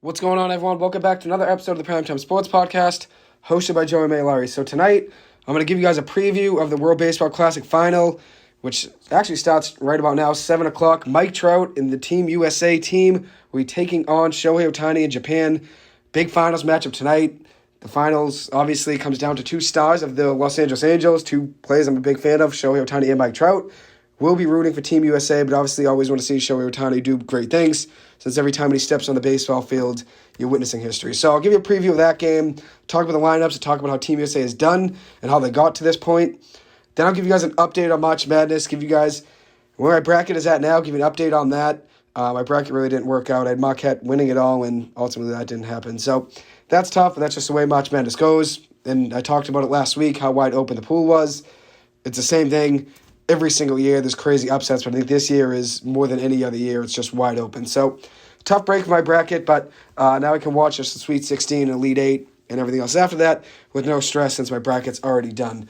What's going on, everyone? Welcome back to another episode of the Primetime Sports Podcast, hosted by Joey Maylari. So tonight, I'm going to give you guys a preview of the World Baseball Classic Final, which actually starts right about now, 7 o'clock. Mike Trout and the Team USA team will be taking on Shohei Ohtani in Japan. Big finals matchup tonight. The finals obviously comes down to two stars of the Los Angeles Angels, two players I'm a big fan of, Shohei Ohtani and Mike Trout. We'll be rooting for Team USA, but obviously always want to see Shohei Ohtani do great things, since every time he steps on the baseball field, you're witnessing history. So I'll give you a preview of that game, talk about the lineups, and talk about how Team USA has done and how they got to this point. Then I'll give you guys an update on March Madness, give you guys where my bracket is at now, give you an update on that. My bracket really didn't work out. I had Marquette winning it all, and ultimately that didn't happen. So that's tough, but that's just the way March Madness goes. And I talked about it last week, how wide open the pool was. It's the same thing every single year. There's crazy upsets, but I think this year is more than any other year. It's just wide open. So tough break for my bracket, but now I can watch just the Sweet 16 and Elite 8 and everything else after that with no stress since my bracket's already done.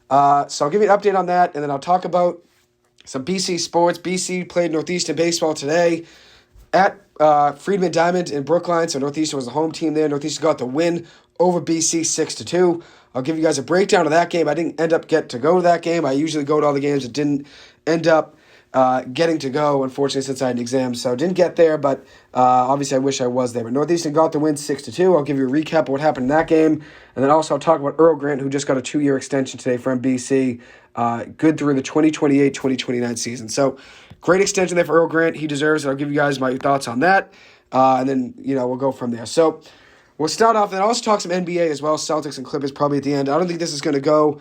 So I'll give you an update on that, and then I'll talk about some BC sports. BC played Northeastern baseball today at Friedman Diamond in Brookline, so Northeastern was the home team there. Northeastern got the win over BC 6-2. I'll give you guys a breakdown of that game. I didn't end up get to go to that game. I usually go to all the games. It didn't end up getting to go, unfortunately, since I had an exam. So didn't get there, but obviously I wish I was there. But Northeastern got the win 6-2. I'll give you a recap of what happened in that game. And then also I'll talk about Earl Grant, who just got a 2-year extension today from BC. Good through the 2028-2029 season. So great extension there for Earl Grant. He deserves it. I'll give you guys my thoughts on that. And then, we'll go from there. So we'll start off, and I'll also talk some NBA as well, Celtics and Clippers probably at the end. I don't think this is going to go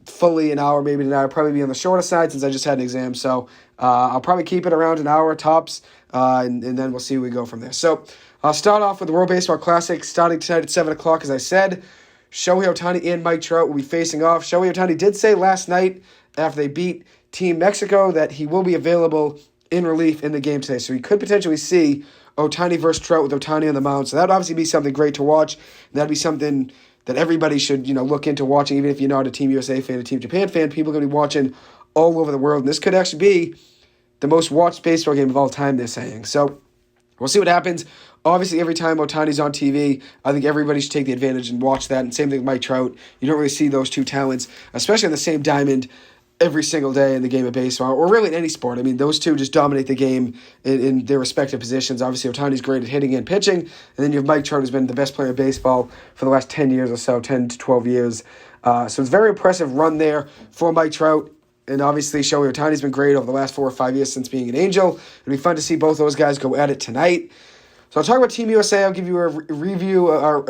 fully an hour, maybe an hour. Probably be on the shorter side since I just had an exam. So I'll probably keep it around an hour tops, and then we'll see where we go from there. So I'll start off with the World Baseball Classic starting tonight at 7 o'clock, as I said. Shohei Ohtani and Mike Trout will be facing off. Shohei Ohtani did say last night after they beat Team Mexico that he will be available in relief in the game today. So we could potentially see Ohtani versus Trout with Ohtani on the mound. So that would obviously be something great to watch. That'd be something that everybody should, look into watching, even if you're not a Team USA fan, a Team Japan fan. People are going to be watching all over the world. And this could actually be the most watched baseball game of all time, they're saying. So we'll see what happens. Obviously, every time Ohtani's on TV, I think everybody should take the advantage and watch that. And same thing with Mike Trout. You don't really see those two talents, especially on the same diamond, every single day in the game of baseball, or really in any sport. I mean, those two just dominate the game in their respective positions. Obviously, Ohtani's great at hitting and pitching, and then you have Mike Trout, who's been the best player in baseball for the last 10 years or so, 10 to 12 years. So it's a very impressive run there for Mike Trout. And obviously, Shohei Ohtani's been great over the last 4 or 5 years since being an Angel. It'll be fun to see both those guys go at it tonight. So I'll talk about Team USA. I'll give you a review of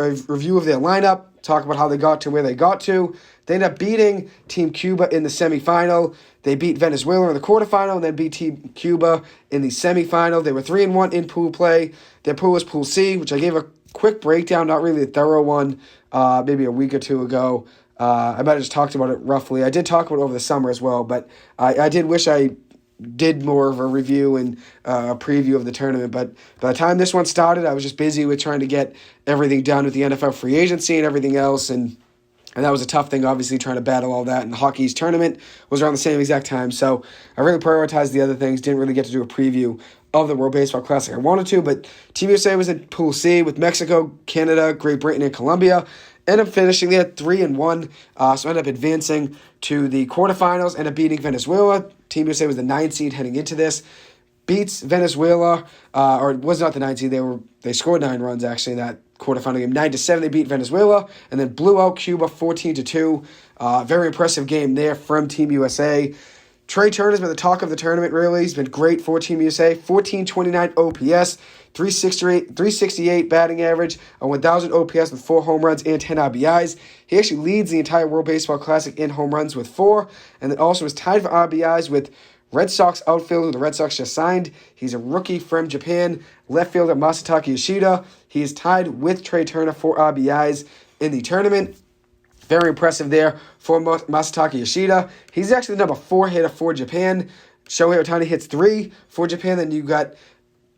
their lineup, talk about how they got to where they got to. They ended up beating Team Cuba in the semifinal. They beat Venezuela in the quarterfinal and then beat Team Cuba in the semifinal. They were 3-1 in pool play. Their pool was Pool C, which I gave a quick breakdown, not really a thorough one, maybe a week or two ago. I might have just talked about it roughly. I did talk about it over the summer as well, but I did wish I did more of a review and a preview of the tournament. But by the time this one started, I was just busy with trying to get everything done with the NFL free agency and everything else, and that was a tough thing, obviously, trying to battle all that. And the hockey's tournament was around the same exact time. So I really prioritized the other things. Didn't really get to do a preview of the World Baseball Classic. I wanted to, but Team USA was in Pool C with Mexico, Canada, Great Britain, and Colombia. Ended up finishing there 3-1. So ended up advancing to the quarterfinals. Ended up beating Venezuela. Team USA was the 9th seed heading into this. Beats Venezuela, or it was not the 9th seed. They scored 9 runs, actually, in that quarterfinal game. 9-7, they beat Venezuela, and then blew out Cuba 14-2. Very impressive game there from Team USA. Trey Turner's been the talk of the tournament, really. He's been great for Team USA. 1429 OPS, 368 batting average, a 1,000 OPS with 4 home runs and 10 RBIs. He actually leads the entire World Baseball Classic in home runs with 4, and then also is tied for RBIs with Red Sox outfielder, who the Red Sox just signed. He's a rookie from Japan. Left fielder Masataka Yoshida. He is tied with Trey Turner for RBIs in the tournament. Very impressive there for Masataka Yoshida. He's actually the number 4 hitter for Japan. Shohei Ohtani hits 3 for Japan. Then you got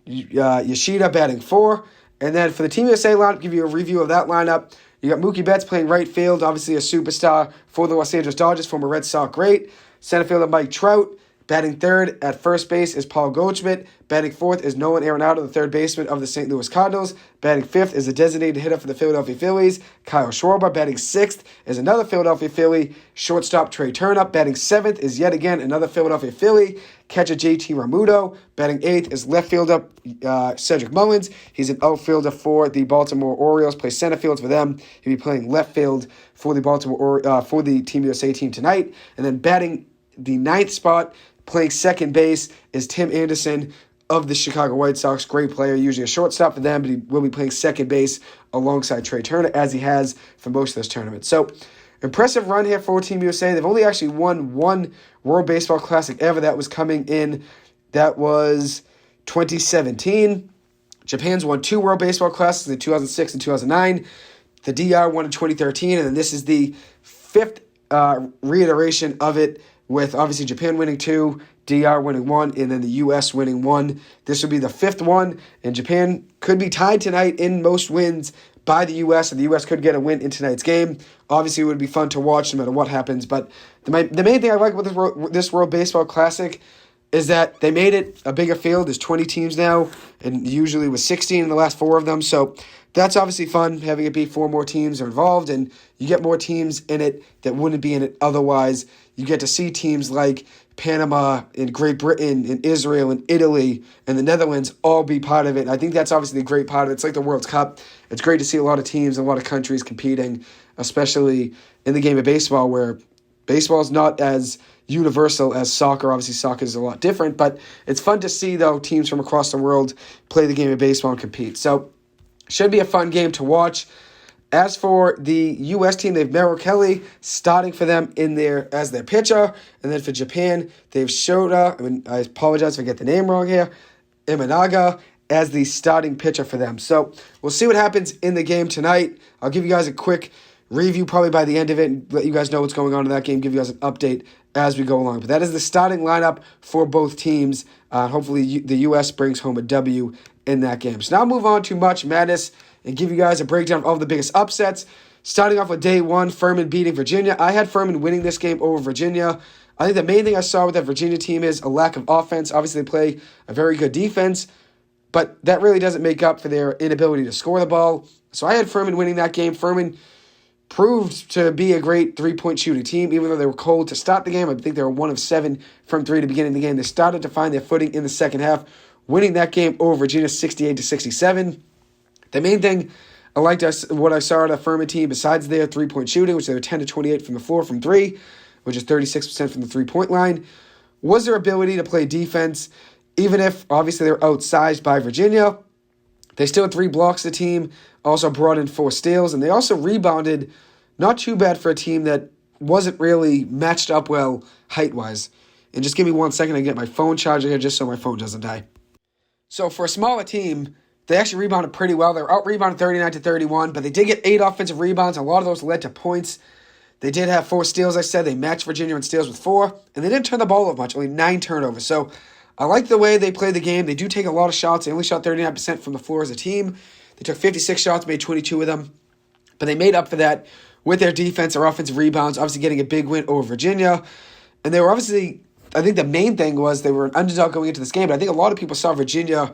Yoshida batting 4. And then for the Team USA lineup, give you a review of that lineup. You got Mookie Betts playing right field, obviously a superstar for the Los Angeles Dodgers, former Red Sox great. Center fielder Mike Trout. Batting third at first base is Paul Goldschmidt. Batting fourth is Nolan Arenado, the third baseman of the St. Louis Cardinals. Batting fifth is the designated hitter for the Philadelphia Phillies, Kyle Schwarber. Batting sixth is another Philadelphia Philly, shortstop Trey Turner. Batting seventh is yet again another Philadelphia Philly, catcher JT Realmuto. Batting eighth is left fielder Cedric Mullins. He's an outfielder for the Baltimore Orioles, plays center field for them. He'll be playing left field for the Team USA team tonight. And then batting the ninth spot, playing second base, is Tim Anderson of the Chicago White Sox. Great player, usually a shortstop for them, but he will be playing second base alongside Trey Turner, as he has for most of this tournament. So, impressive run here for Team USA. They've only actually won one World Baseball Classic ever. That was that was 2017. Japan's won two World Baseball Classics in 2006 and 2009. The DR won in 2013, and then this is the fifth reiteration of it, with obviously Japan winning two, DR winning one, and then the U.S. winning one. This will be the fifth one, and Japan could be tied tonight in most wins by the U.S., and the U.S. could get a win in tonight's game. Obviously, it would be fun to watch no matter what happens, but the main thing I like with this World Baseball Classic is that they made it a bigger field. There's 20 teams now, and usually with 16 in the last four of them, so that's obviously fun, having it be four more teams are involved, and you get more teams in it that wouldn't be in it otherwise. You get to see teams like Panama and Great Britain and Israel and Italy and the Netherlands all be part of it. I think that's obviously a great part of it. It's like the World Cup. It's great to see a lot of teams and a lot of countries competing, especially in the game of baseball, where baseball is not as universal as soccer. Obviously, soccer is a lot different, but it's fun to see, though, teams from across the world play the game of baseball and compete. So, should be a fun game to watch. As for the U.S. team, they have Merrill Kelly starting for them as their pitcher. And then for Japan, they have Shota, I apologize if I get the name wrong here, Imanaga as the starting pitcher for them. So we'll see what happens in the game tonight. I'll give you guys a quick review probably by the end of it and let you guys know what's going on in that game, give you guys an update as we go along. But that is the starting lineup for both teams. Hopefully the U.S. brings home a W in that game. So now I'll move on to March Madness and give you guys a breakdown of all the biggest upsets. Starting off with day one, Furman beating Virginia. I had Furman winning this game over Virginia. I think the main thing I saw with that Virginia team is a lack of offense. Obviously, they play a very good defense, but that really doesn't make up for their inability to score the ball. So I had Furman winning that game. Furman proved to be a great three-point shooting team, even though they were cold to start the game. I think they were 1 of 7 from three to begin the game. They started to find their footing in the second half, winning that game over Virginia 68-67. The main thing I liked what I saw out of the Furman team, besides their three-point shooting, which they were 10-28 from the floor from three, which is 36% from the three-point line, was their ability to play defense. Even if, obviously, they were outsized by Virginia, they still had 3 blocks the team, also brought in 4 steals, and they also rebounded not too bad for a team that wasn't really matched up well height-wise. And just give me 1 second to get my phone charger here just so my phone doesn't die. So for a smaller team, they actually rebounded pretty well. They were out-rebounded 39-31, but they did get 8 offensive rebounds. A lot of those led to points. They did have 4 steals, I said. They matched Virginia in steals with 4, and they didn't turn the ball over much, only 9 turnovers. So I like the way they play the game. They do take a lot of shots. They only shot 39% from the floor as a team. They took 56 shots, made 22 of them, but they made up for that with their defense, their offensive rebounds, obviously getting a big win over Virginia. And they were obviously, I think the main thing was they were an underdog going into this game, but I think a lot of people saw Virginia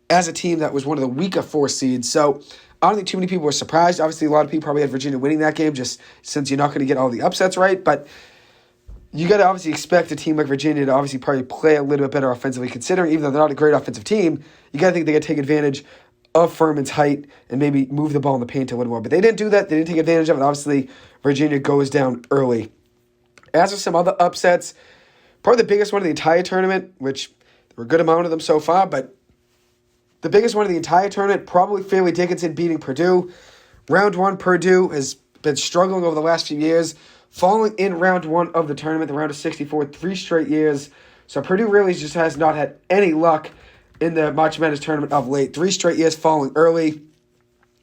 as a team that was one of the weaker 4 seeds. So I don't think too many people were surprised. Obviously, a lot of people probably had Virginia winning that game just since you're not going to get all the upsets right. But you got to obviously expect a team like Virginia to obviously probably play a little bit better offensively, considering even though they're not a great offensive team, you got to think they got to take advantage of Furman's height and maybe move the ball in the paint a little more. But they didn't do that. They didn't take advantage of it. Obviously, Virginia goes down early. As for some other upsets, probably the biggest one of the entire tournament, which there were a good amount of them so far, but the biggest one of the entire tournament, probably Fairleigh Dickinson beating Purdue. Round 1, Purdue has been struggling over the last few years, falling in round 1 of the tournament, the round of 64, 3 straight years. So Purdue really just has not had any luck in the March Madness tournament of late. 3 straight years falling early.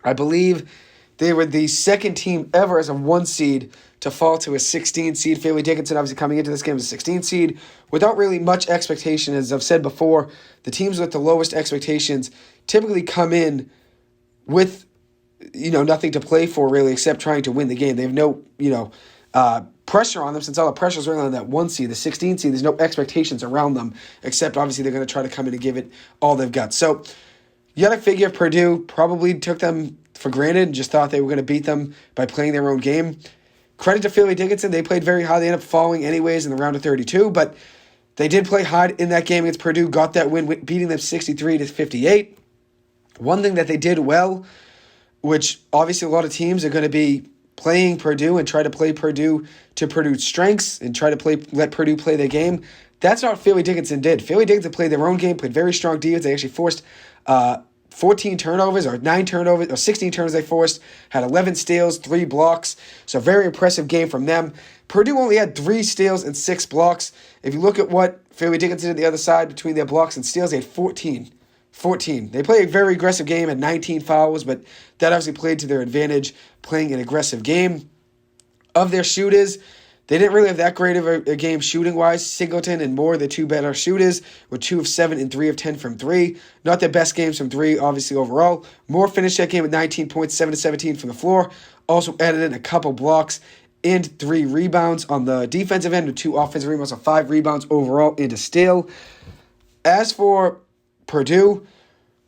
I believe they were the second team ever as a 1 seed to fall to a 16 seed. Fairleigh Dickinson obviously coming into this game as a 16 seed without really much expectation. As I've said before, the teams with the lowest expectations typically come in with, nothing to play for really except trying to win the game. They have no, pressure on them, since all the pressure is really on that 1 seed, the 16 seed. There's no expectations around them, except obviously they're going to try to come in and give it all they've got. So you got to figure Purdue probably took them for granted and just thought they were going to beat them by playing their own game. Credit to Fairleigh Dickinson. They played very hard. They ended up falling anyways in the round of 32, but they did play hard in that game against Purdue, got that win, beating them 63-58. One thing that they did well, which obviously a lot of teams are going to be playing Purdue and try to play Purdue to Purdue's strengths and try to let Purdue play their game. That's not what Fairleigh Dickinson did. Fairleigh Dickinson played their own game, played very strong defense. They actually forced 14 turnovers or 9 turnovers or 16 turnovers they forced, had 11 steals, 3 blocks. So very impressive game from them. Purdue only had 3 steals and 6 blocks. If you look at what Fairleigh Dickinson did the other side between their blocks and steals, they had 14. They played a very aggressive game at 19 fouls, but that obviously played to their advantage, playing an aggressive game. Of their shooters, they didn't really have that great of a game shooting-wise. Singleton and Moore, the 2 better shooters, were 2 of 7 and 3 of 10 from 3. Not their best games from 3, obviously, overall. Moore finished that game with 19 points, 7 of 17 from the floor. Also added in a couple blocks and 3 rebounds on the defensive end, with 2 offensive rebounds, so 5 rebounds overall and a steal. As for Purdue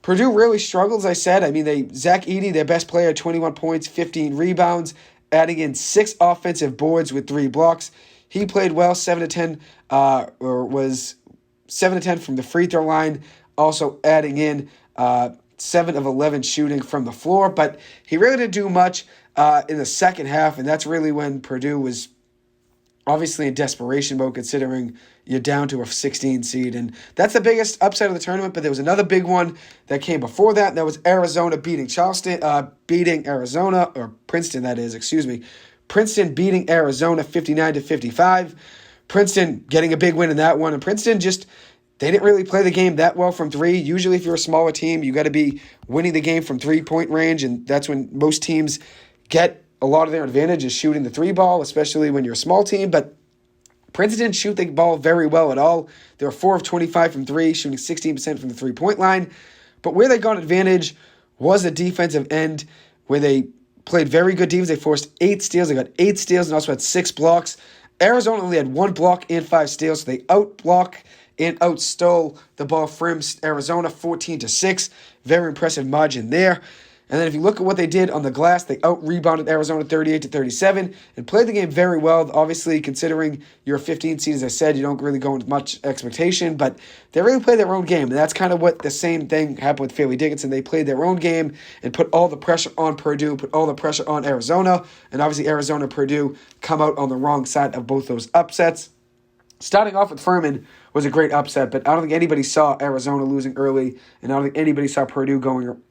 really struggled, as I said. I mean, Zach Edey, their best player, 21 points, 15 rebounds, adding in 6 offensive boards with 3 blocks. He played well, 7 of 10, was 7 of 10 from the free throw line, also adding in 7 of 11 shooting from the floor. But he really didn't do much in the second half, and that's really when Purdue was obviously in desperation mode, considering you're down to a 16 seed. And that's the biggest upset of the tournament, but there was another big one that came before that, and that was Arizona beating Princeton, that is, excuse me. Princeton beating Arizona 59-55. Princeton getting a big win in that one, and Princeton they didn't really play the game that well from 3. Usually if you're a smaller team, you got to be winning the game from 3-point range, and that's when most teams get a lot of their advantage is shooting the 3 ball, especially when you're a small team. But Princeton didn't shoot the ball very well at all. They were 4 of 25 from 3, shooting 16% from the 3-point line. But where they got advantage was the defensive end, where they played very good defense. They forced 8 steals. They got 8 steals and also had 6 blocks. Arizona only had 1 block and 5 steals, so they outblock and outstole the ball from Arizona 14-6. Very impressive margin there. And then if you look at what they did on the glass, they out-rebounded Arizona 38-37 and played the game very well. Obviously, considering you're a 15 seed, as I said, you don't really go into much expectation, but they really played their own game. And that's kind of what the same thing happened with Fairleigh Dickinson. They played their own game and put all the pressure on Purdue, put all the pressure on Arizona. And obviously, Arizona and Purdue come out on the wrong side of both those upsets. Starting off with Furman was a great upset, but I don't think anybody saw Arizona losing early, and I don't think anybody saw Purdue going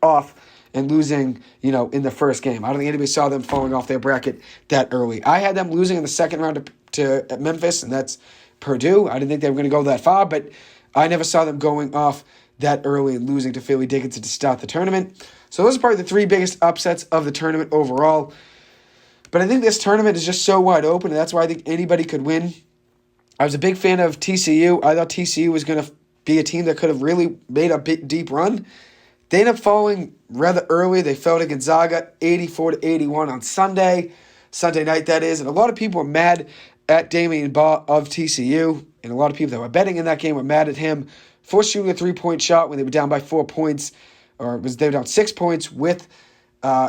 off and losing, in the first game. I don't think anybody saw them falling off their bracket that early. I had them losing in the second round to Memphis, and that's Purdue. I didn't think they were going to go that far, but I never saw them going off that early and losing to Fairleigh Dickinson to start the tournament. So those are probably the 3 biggest upsets of the tournament overall. But I think this tournament is just so wide open, and that's why I think anybody could win. I was a big fan of TCU. I thought TCU was going to be a team that could have really made a big, deep run. They ended up falling rather early. They fell to Gonzaga 84-81 on Sunday night, that is. And a lot of people were mad at Damian Baugh of TCU. And a lot of people that were betting in that game were mad at him for shooting a 3-point shot when they were down by 4 points. They were down 6 points with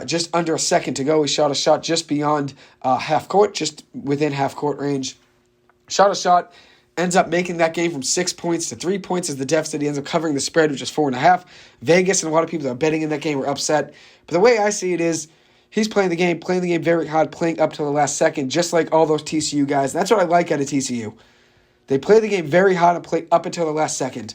just under a second to go. He shot a shot just beyond half court, just within half court range. Shot a shot. Ends up making that game from 6 points to 3 points as the deficit. He ends up covering the spread, which is 4.5. Vegas and a lot of people that are betting in that game were upset. But the way I see it is he's playing the game very hard, playing up to the last second, just like all those TCU guys. And that's what I like out of TCU. They play the game very hard and play up until the last second.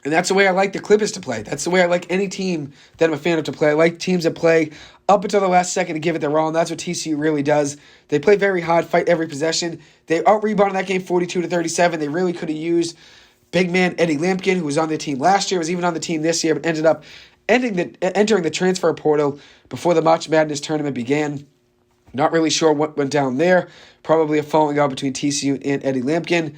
And that's the way I like the Clippers to play. That's the way I like any team that I'm a fan of to play. I like teams that play up until the last second to give it their all, and that's what TCU really does. They play very hard, fight every possession. They out-rebounded that game 42-37. They really could have used big man Eddie Lampkin, who was on their team last year, was even on the team this year, but ended up entering the transfer portal before the March Madness tournament began. Not really sure what went down there. Probably a falling out between TCU and Eddie Lampkin.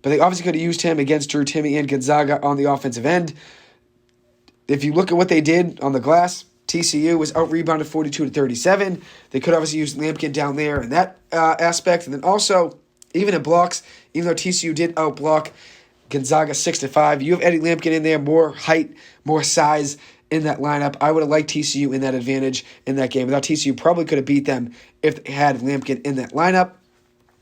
But they obviously could have used him against Drew Timme and Gonzaga on the offensive end. If you look at what they did on the glass, TCU was out-rebounded 42-37. They could obviously use Lampkin down there in that aspect. And then also, even in blocks, even though TCU did out-block Gonzaga 6-5, you have Eddie Lampkin in there, more height, more size in that lineup. I would have liked TCU in that advantage in that game. Without TCU, probably could have beat them if they had Lampkin in that lineup.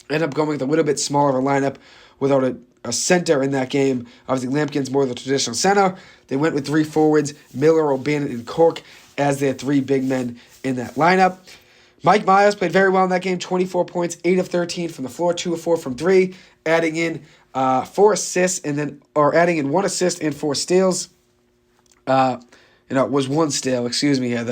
Ended up going with a little bit smaller of a lineup without a center in that game. Obviously, Lampkin's more the traditional center. They went with three forwards, Miller, O'Bannon, and Cork, as their three big men in that lineup. Mike Myers played very well in that game, 24 points, 8 of 13 from the floor, 2 of 4 from 3, adding in 4 assists, adding in 1 assist and 4 steals. It was 1 steal, excuse me here.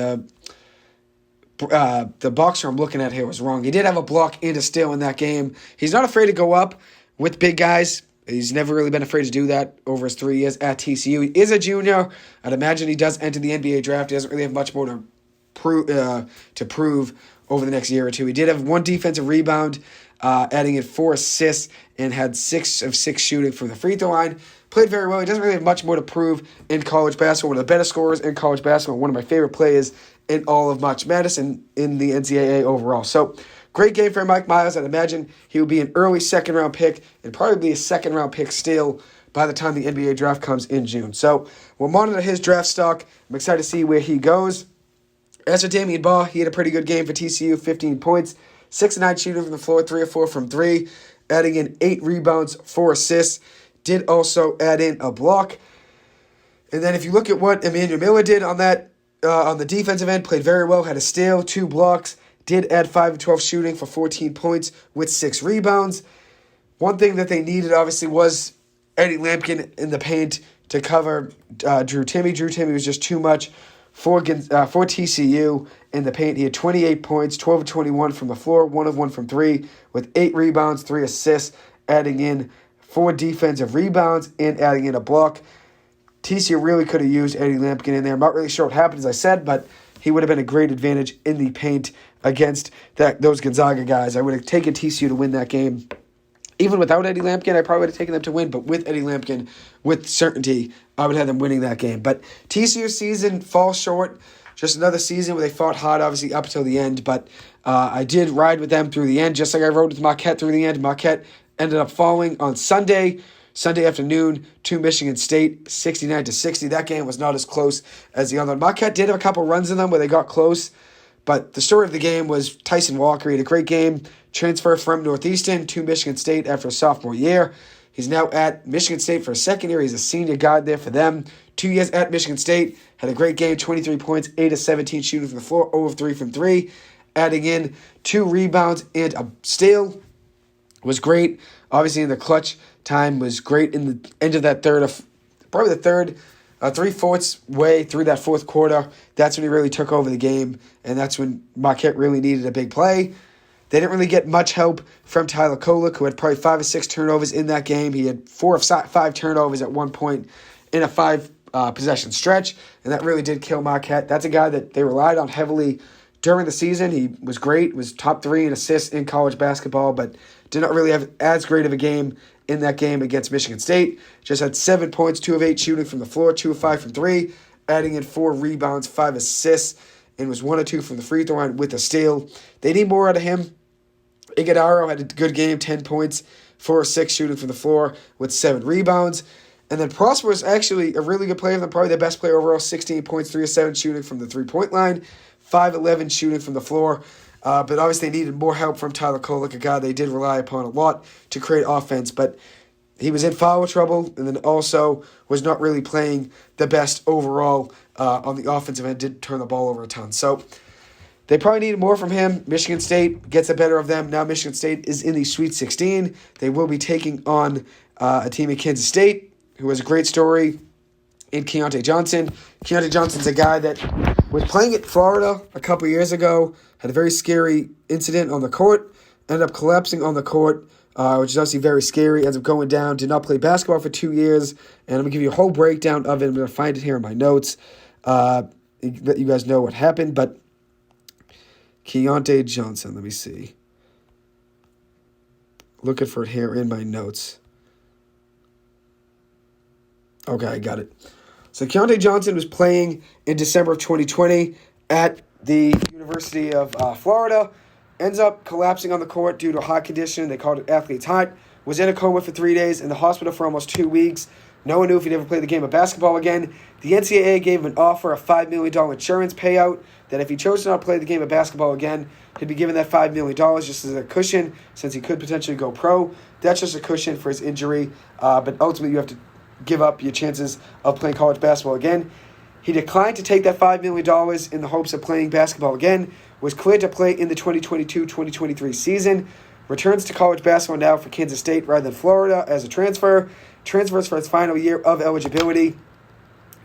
The boxer I'm looking at here was wrong. He did have a block and a steal in that game. He's not afraid to go up with big guys. He's never really been afraid to do that over his 3 years at TCU. He is a junior. I'd imagine he does enter the NBA draft. He doesn't really have much more to prove over the next year or two. He did have 1 defensive rebound, adding in 4 assists, and had 6 of 6 shooting from the free throw line. Played very well. He doesn't really have much more to prove in college basketball. One of the better scorers in college basketball. One of my favorite players in all of March Madness and in the NCAA overall. So, great game for Mike Myers. I'd imagine he would be an early second-round pick and probably be a second-round pick still by the time the NBA draft comes in June. So, we'll monitor his draft stock. I'm excited to see where he goes. As for Damian Baugh, he had a pretty good game for TCU, 15 points, 6 of 9 shooting from the floor, 3 of 4 from 3, adding in 8 rebounds, 4 assists. Did also add in a block. And then if you look at what Emmanuel Miller did on that, on the defensive end, played very well, had a steal, 2 blocks, did add 5 of 12 shooting for 14 points with 6 rebounds. One thing that they needed, obviously, was Eddie Lampkin in the paint to cover Drew Timme. Drew Timme was just too much for TCU in the paint. He had 28 points, 12 of 21 from the floor, 1 of 1 from 3, with 8 rebounds, 3 assists, adding in 4 defensive rebounds and adding in a block. TCU really could have used Eddie Lampkin in there. I'm not really sure what happened, as I said, but he would have been a great advantage in the paint against those Gonzaga guys. I would have taken TCU to win that game. Even without Eddie Lampkin, I probably would have taken them to win, but with Eddie Lampkin, with certainty, I would have them winning that game. But TCU's season falls short. Just another season where they fought hard, obviously, up until the end. But I did ride with them through the end, just like I rode with Marquette through the end. Marquette ended up falling on Sunday afternoon to Michigan State, 69-60. That game was not as close as the other one. Marquette did have a couple runs in them where they got close, but the story of the game was Tyson Walker. He had a great game, transfer from Northeastern to Michigan State after a sophomore year. He's now at Michigan State for a second year. He's a senior guard there for them. 2 years at Michigan State, had a great game, 23 points, 8 of 17 shooting from the floor, 0 of 3 from 3, adding in 2 rebounds and a steal. Was great. Obviously, in the clutch time was great in the end of that probably the third, 3/4 way through that fourth quarter. That's when he really took over the game, and that's when Marquette really needed a big play. They didn't really get much help from Tyler Kolek, who had probably 5 or 6 turnovers in that game. He had 4 of 5 turnovers at one point in a 5-possession stretch, and that really did kill Marquette. That's a guy that they relied on heavily during the season. He was great, was top 3 in assists in college basketball, but did not really have as great of a game in that game against Michigan State. Just had 7 points, 2 of 8 shooting from the floor, 2 of 5 from 3, adding in 4 rebounds, 5 assists, and was 1 of 2 from the free throw line with a steal. They need more out of him. Iguodaro had a good game, 10 points, 4 of 6 shooting from the floor with 7 rebounds. And then Prosper was actually a really good player, probably the best player overall, 16 points, 3 of 7 shooting from the three-point line, 5-11 shooting from the floor. But obviously they needed more help from Tyler Kolek, a guy they did rely upon a lot to create offense. But he was in foul trouble and then also was not really playing the best overall on the offensive end, did turn the ball over a ton. So they probably needed more from him. Michigan State gets the better of them. Now Michigan State is in the Sweet 16. They will be taking on a team in Kansas State, who has a great story in Keontae Johnson. Keontae Johnson's a guy that was playing at Florida a couple years ago, had a very scary incident on the court, ended up collapsing on the court, which is obviously very scary, ends up going down, did not play basketball for 2 years, and I'm going to give you a whole breakdown of it. I'm going to find it here in my notes, let you guys know what happened, but Keontae Johnson, let me see. Looking for it here in my notes. Okay, I got it. So Keontae Johnson was playing in December of 2020 at the University of Florida. Ends up collapsing on the court due to a heart condition. They called it athlete's heart. Was in a coma for 3 days, in the hospital for almost 2 weeks. No one knew if he'd ever play the game of basketball again. The NCAA gave him an offer, a $5 million insurance payout, that if he chose to not play the game of basketball again, he'd be given that $5 million just as a cushion, since he could potentially go pro. That's just a cushion for his injury, but ultimately you have to give up your chances of playing college basketball again. He declined to take that $5 million in the hopes of playing basketball again, was cleared to play in the 2022-2023 season, returns to college basketball now for Kansas State rather than Florida as a transfer. Transfers for his final year of eligibility.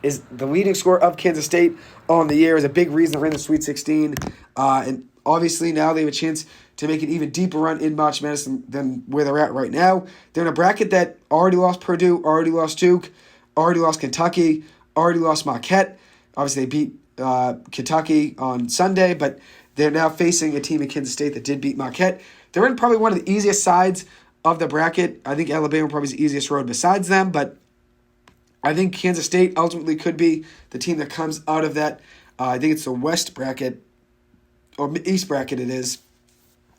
Is the leading scorer of Kansas State on the year, is a big reason they're in the Sweet 16. And obviously now they have a chance to make an even deeper run in March Madness than where they're at right now. They're in a bracket that already lost Purdue, already lost Duke, already lost Kentucky, already lost Marquette. Obviously they beat Kentucky on Sunday, but they're now facing a team in Kansas State that did beat Marquette. They're in probably one of the easiest sides of the bracket. I think Alabama probably is the easiest road besides them, but I think Kansas State ultimately could be the team that comes out of that. I think it's the West bracket, or East bracket it is.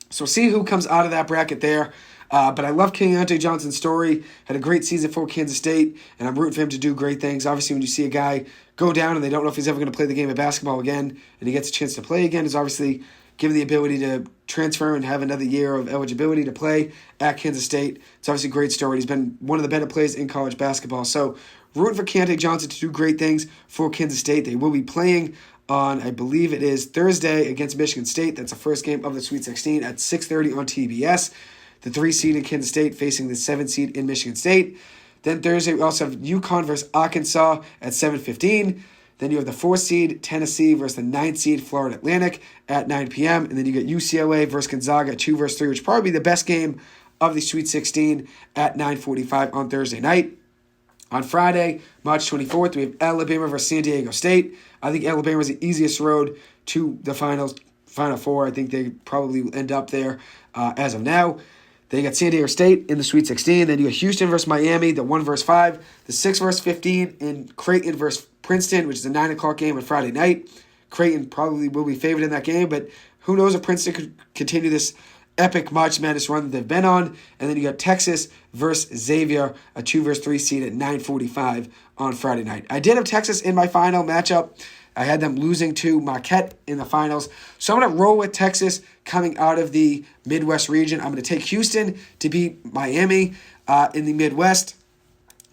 So see who comes out of that bracket there. But I love Keontae Johnson's story. Had a great season for Kansas State, and I'm rooting for him to do great things. Obviously, when you see a guy go down and they don't know if he's ever going to play the game of basketball again, and he gets a chance to play again, is obviously given the ability to transfer and have another year of eligibility to play at Kansas State. It's obviously a great story. He's been one of the better players in college basketball. So rooting for Keontae Johnson to do great things for Kansas State. They will be playing on, I believe it is Thursday, against Michigan State. That's the first game of the Sweet 16 at 6:30 on TBS. The 3 seed in Kansas State facing the 7 seed in Michigan State. Then Thursday we also have UConn versus Arkansas at 7:15. Then you have the 4 seed Tennessee versus the 9 seed Florida Atlantic at 9 p.m. And then you get UCLA versus Gonzaga at 2 versus 3, which will probably be the best game of the Sweet 16 at 9:45 on Thursday night. On Friday, March 24th, we have Alabama versus San Diego State. I think Alabama is the easiest road to the Final Four. I think they probably will end up there as of now. Then you got San Diego State in the Sweet 16. Then you got Houston versus Miami, the 1 versus 5. The 6 versus 15 in Creighton versus Princeton, which is a 9 o'clock game on Friday night. Creighton probably will be favored in that game, but who knows if Princeton could continue this epic March Madness run that they've been on. And then you got Texas versus Xavier, a 2 versus 3 seed at 9:45 on Friday night. I did have Texas in my final matchup. I had them losing to Marquette in the finals. So I'm going to roll with Texas coming out of the Midwest region. I'm going to take Houston to beat Miami in the Midwest.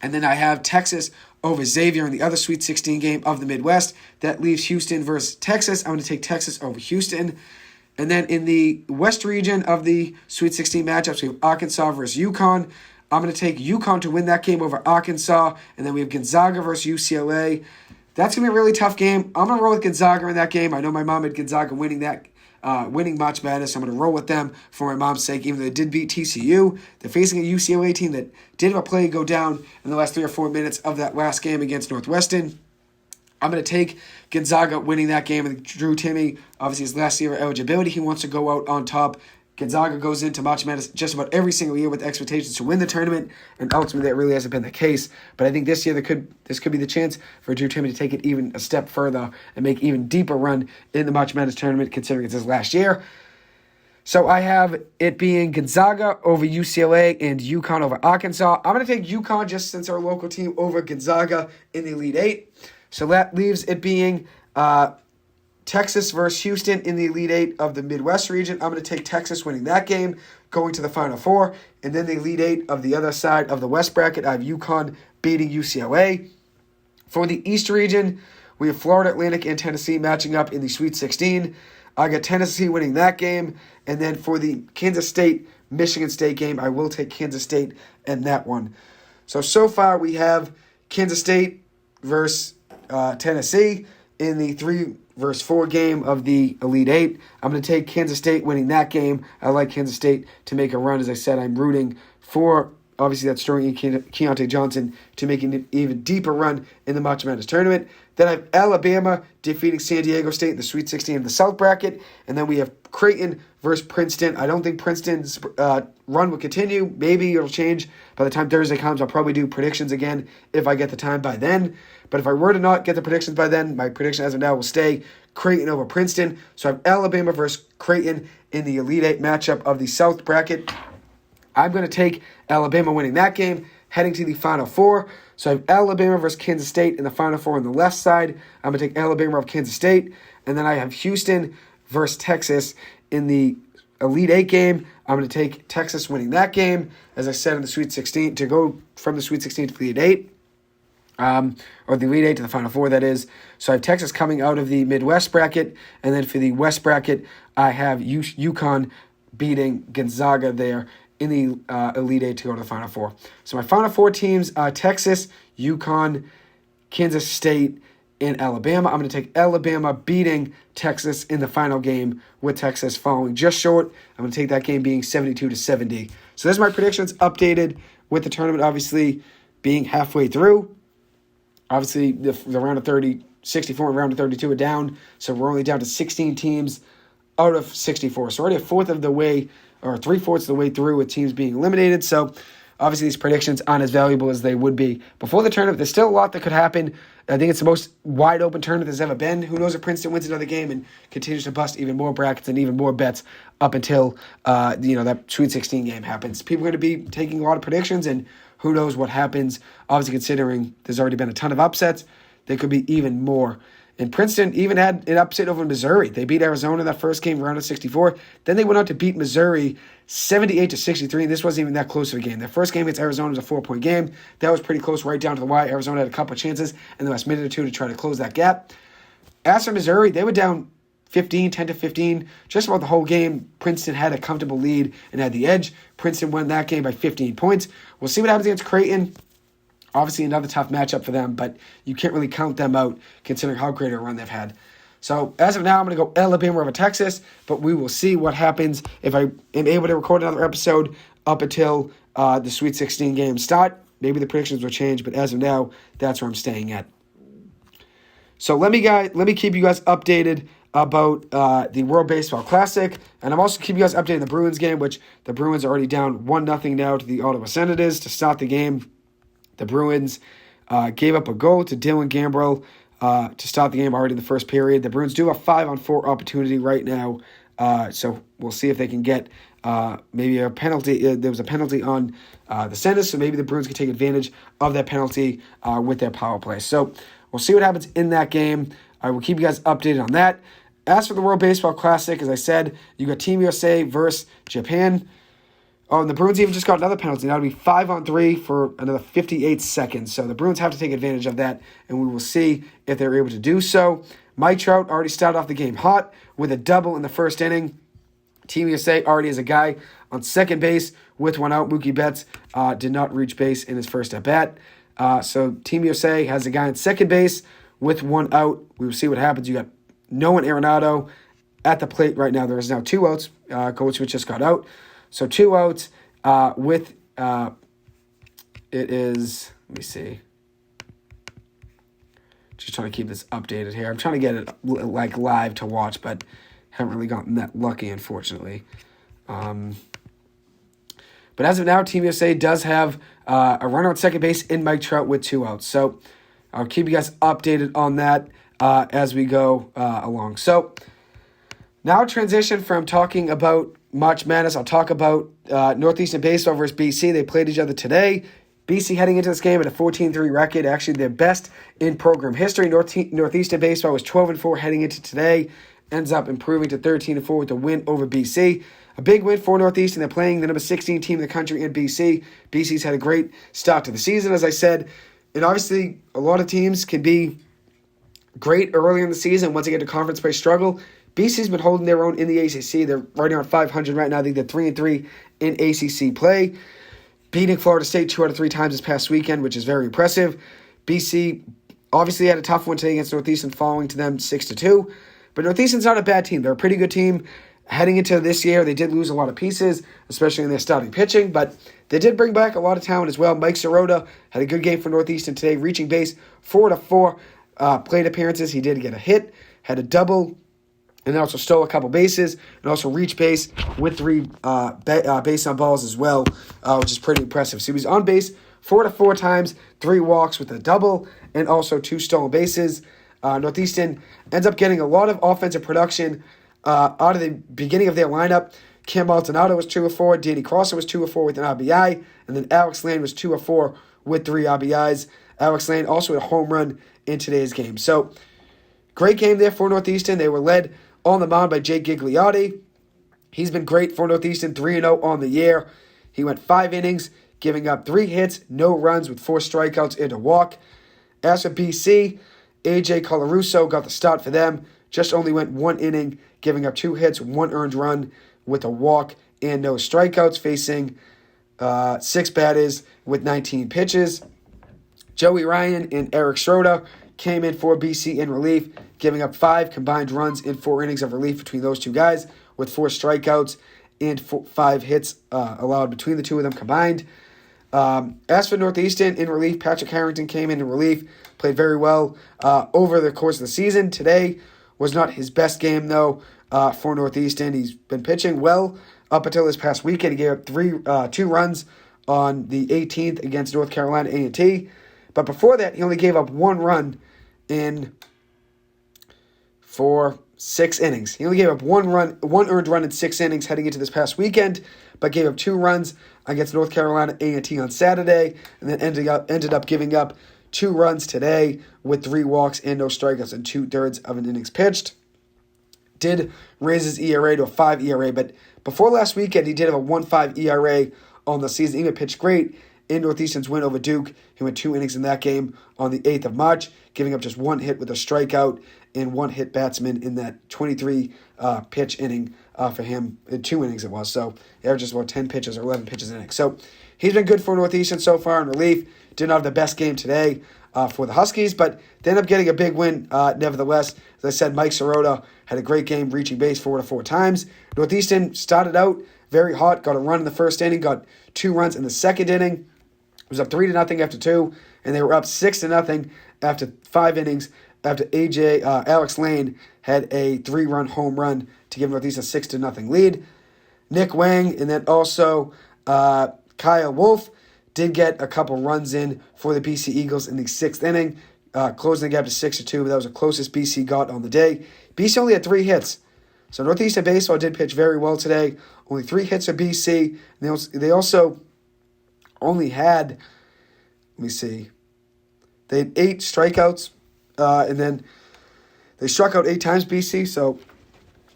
And then I have Texas over Xavier in the other Sweet 16 game of the Midwest. That leaves Houston versus Texas. I'm going to take Texas over Houston. And then in the West region of the Sweet 16 matchups, we have Arkansas versus UConn. I'm going to take UConn to win that game over Arkansas. And then we have Gonzaga versus UCLA. That's going to be a really tough game. I'm going to roll with Gonzaga in that game. I know my mom had Gonzaga winning March Madness. I'm going to roll with them for my mom's sake, even though they did beat TCU. They're facing a UCLA team that did have a play go down in the last 3 or 4 minutes of that last game against Northwestern. I'm going to take Gonzaga winning that game. And Drew Timme, obviously his last year of eligibility, he wants to go out on top. Gonzaga goes into March Madness just about every single year with expectations to win the tournament, and ultimately that really hasn't been the case. But I think this year this could be the chance for Drew Timme to take it even a step further and make even deeper run in the March Madness tournament, considering it's his last year. So I have it being Gonzaga over UCLA and UConn over Arkansas. I'm going to take UConn just since our local team over Gonzaga in the Elite Eight. So that leaves it being Texas versus Houston in the Elite Eight of the Midwest region. I'm going to take Texas winning that game, going to the Final Four. And then the Elite Eight of the other side of the West bracket, I have UConn beating UCLA. For the East region, we have Florida Atlantic and Tennessee matching up in the Sweet 16. I got Tennessee winning that game. And then for the Kansas State-Michigan State game, I will take Kansas State in that one. So far we have Kansas State versus Tennessee in the 3 versus 4 game of the Elite Eight. I'm going to take Kansas State winning that game. I like Kansas State to make a run. As I said, I'm rooting for obviously that's throwing in Keontae Johnson to make an even deeper run in the March Madness tournament. Then I have Alabama defeating San Diego State in the Sweet 16 of the South bracket. And then we have Creighton versus Princeton. I don't think Princeton's run will continue. Maybe it'll change. By the time Thursday comes, I'll probably do predictions again if I get the time by then. But if I were to not get the predictions by then, my prediction as of now will stay Creighton over Princeton. So I have Alabama versus Creighton in the Elite Eight matchup of the South bracket. I'm going to take Alabama winning that game, heading to the Final Four. So I have Alabama versus Kansas State in the Final Four on the left side. I'm going to take Alabama over Kansas State. And then I have Houston versus Texas in the Elite Eight game. I'm going to take Texas winning that game, as I said, in the Sweet 16, to go from the Sweet 16 to the Elite Eight. Or the Elite Eight to the Final Four, that is. So I have Texas coming out of the Midwest bracket. And then for the West bracket, I have UConn beating Gonzaga there in the Elite Eight to go to the Final Four. So my Final Four teams are Texas, UConn, Kansas State, and Alabama. I'm going to take Alabama beating Texas in the final game, with Texas falling just short. I'm going to take that game being 72-70. So there's my predictions updated with the tournament obviously being halfway through. Obviously, the round of 30, 64 and round of 32 are down, so we're only down to 16 teams out of 64. So already a fourth of the way, or 3/4 of the way through with teams being eliminated. So obviously these predictions aren't as valuable as they would be before the tournament. There's still a lot that could happen. I think it's the most wide open tournament there's ever been. Who knows if Princeton wins another game and continues to bust even more brackets and even more bets up until that Sweet 16 game happens. People are going to be taking a lot of predictions, and who knows what happens. Obviously, considering there's already been a ton of upsets, there could be even more. And Princeton even had an upset over Missouri. They beat Arizona in that first game, round of 64. Then they went on to beat Missouri 78-63. And this wasn't even that close of a game. Their first game against Arizona was a 4-point game. That was pretty close right down to the wire. Arizona had a couple of chances in the last minute or two to try to close that gap. As for Missouri, they were down 10-15, just about the whole game. Princeton had a comfortable lead and had the edge. Princeton won that game by 15 points. We'll see what happens against Creighton. Obviously, another tough matchup for them, but you can't really count them out considering how great a run they've had. So, as of now, I'm going to go Alabama over Texas, but we will see what happens if I am able to record another episode up until the Sweet 16 games start. Maybe the predictions will change, but as of now, that's where I'm staying at. So, let me keep you guys updated about the World Baseball Classic, and I'm also keeping you guys updated on the Bruins game, which the Bruins are already down 1-0 now to the Ottawa Senators to start the game. The Bruins gave up a goal to Dylan Gambrell to start the game already in the first period. The Bruins do have a 5-on-4 opportunity right now, so we'll see if they can get maybe a penalty. There was a penalty on the Senators, so maybe the Bruins can take advantage of that penalty with their power play. So we'll see what happens in that game. I will keep you guys updated on that. As for the World Baseball Classic, as I said, you got Team USA versus Japan. Oh, and the Bruins even just got another penalty. That'll be 5-on-3 for another 58 seconds. So the Bruins have to take advantage of that, and we will see if they're able to do so. Mike Trout already started off the game hot with a double in the first inning. Team USA already has a guy on second base with one out. Mookie Betts did not reach base in his first at-bat. So Team USA has a guy on second base with one out. We will see what happens. You got Nolan Arenado at the plate right now. There is now 2 outs. Coach which just got out. So 2 outs with, it is, let me see. Just trying to keep this updated here. I'm trying to get it like live to watch, but haven't really gotten that lucky, unfortunately. But as of now, Team USA does have a runner on second base in Mike Trout with 2 outs. So I'll keep you guys updated on that as we go along. So now transition from talking about March Madness, I'll talk about Northeastern Baseball versus BC. They played each other today. BC heading into this game at a 14-3 record, actually their best in program history. Northeastern Baseball was 12-4 heading into today. Ends up improving to 13-4 with the win over BC. A big win for Northeastern. They're playing the number 16 team in the country in BC. BC's had a great start to the season, as I said. And obviously, a lot of teams can be great early in the season. Once they get to conference play, struggle. BC's been holding their own in the ACC. They're right around 500 right now. I think they're 3-3 in ACC play. Beating Florida State 2 out of 3 times this past weekend, which is very impressive. BC obviously had a tough one today against Northeastern, falling to them 6-2. But Northeastern's not a bad team. They're a pretty good team. Heading into this year, they did lose a lot of pieces, especially in their starting pitching, but they did bring back a lot of talent as well. Mike Sirota had a good game for Northeastern today, reaching base 4 to 4 plate appearances. He did get a hit, had a double, and also stole a couple bases, and also reached base with 3 base on balls as well, which is pretty impressive. So he was on base 4 to 4 times, 3 walks with a double, and also 2 stolen bases. Northeastern ends up getting a lot of offensive production out of the beginning of their lineup. Cam Maldonado was 2 of 4, Danny Crosser was 2 of 4 with an RBI, and then Alex Lane was 2 of 4 with 3 RBIs. Alex Lane also had a home run in today's game. So, great game there for Northeastern. They were led on the mound by Jake Gigliotti. He's been great for Northeastern, 3-0 on the year. He went 5 innings, giving up 3 hits, no runs with 4 strikeouts and a walk. As for BC, AJ Colarusso got the start for them. Just only went 1 inning, giving up 2 hits, 1 earned run with a walk and no strikeouts, facing 6 batters with 19 pitches. Joey Ryan and Eric Schroeder came in for BC in relief, giving up 5 combined runs in 4 innings of relief between those 2 guys, with 4 strikeouts and 5 hits allowed between the 2 of them combined. As for Northeastern, in relief, Patrick Harrington came in relief, played very well over the course of the season. Today was not his best game, though, for Northeastern. He's been pitching well up until this past weekend. He gave up 2 runs on the 18th against North Carolina A&T. But before that, he only gave up 1 run for 6 innings. He only gave up 1 earned run in 6 innings heading into this past weekend, but gave up 2 runs against North Carolina A&T on Saturday, and then ended up giving up 2 runs today with 3 walks and no strikeouts in 2/3 of an innings pitched. Did raise his ERA to a 5 ERA, but before last weekend, he did have a 1.5 ERA on the season. He pitched great in Northeastern's win over Duke. He went 2 innings in that game on the 8th of March, giving up just 1 hit with a strikeout and 1 hit batsman in that 23 pitch inning for him. In 2 innings it was, so he averaged about 10 pitches or 11 pitches an inning. So he's been good for Northeastern so far in relief. Did not have the best game today for the Huskies, but they ended up getting a big win nevertheless. As I said, Mike Sirota had a great game, reaching base 4 to 4 times. Northeastern started out very hot, got a run in the first inning, got 2 runs in the second inning. It was up 3-0 after 2, and they were up 6-0 after 5 innings, after Alex Lane had a 3-run home run to give Northeastern a 6-0 lead. Nick Wang and then also Kyle Wolf did get a couple runs in for the BC Eagles in the 6th inning, closing the gap to 6-2, but that was the closest BC got on the day. BC only had 3 hits. So Northeastern Baseball did pitch very well today. Only 3 hits for BC. They also only had, let me see, they had 8 strikeouts, and then they struck out 8 times, BC, so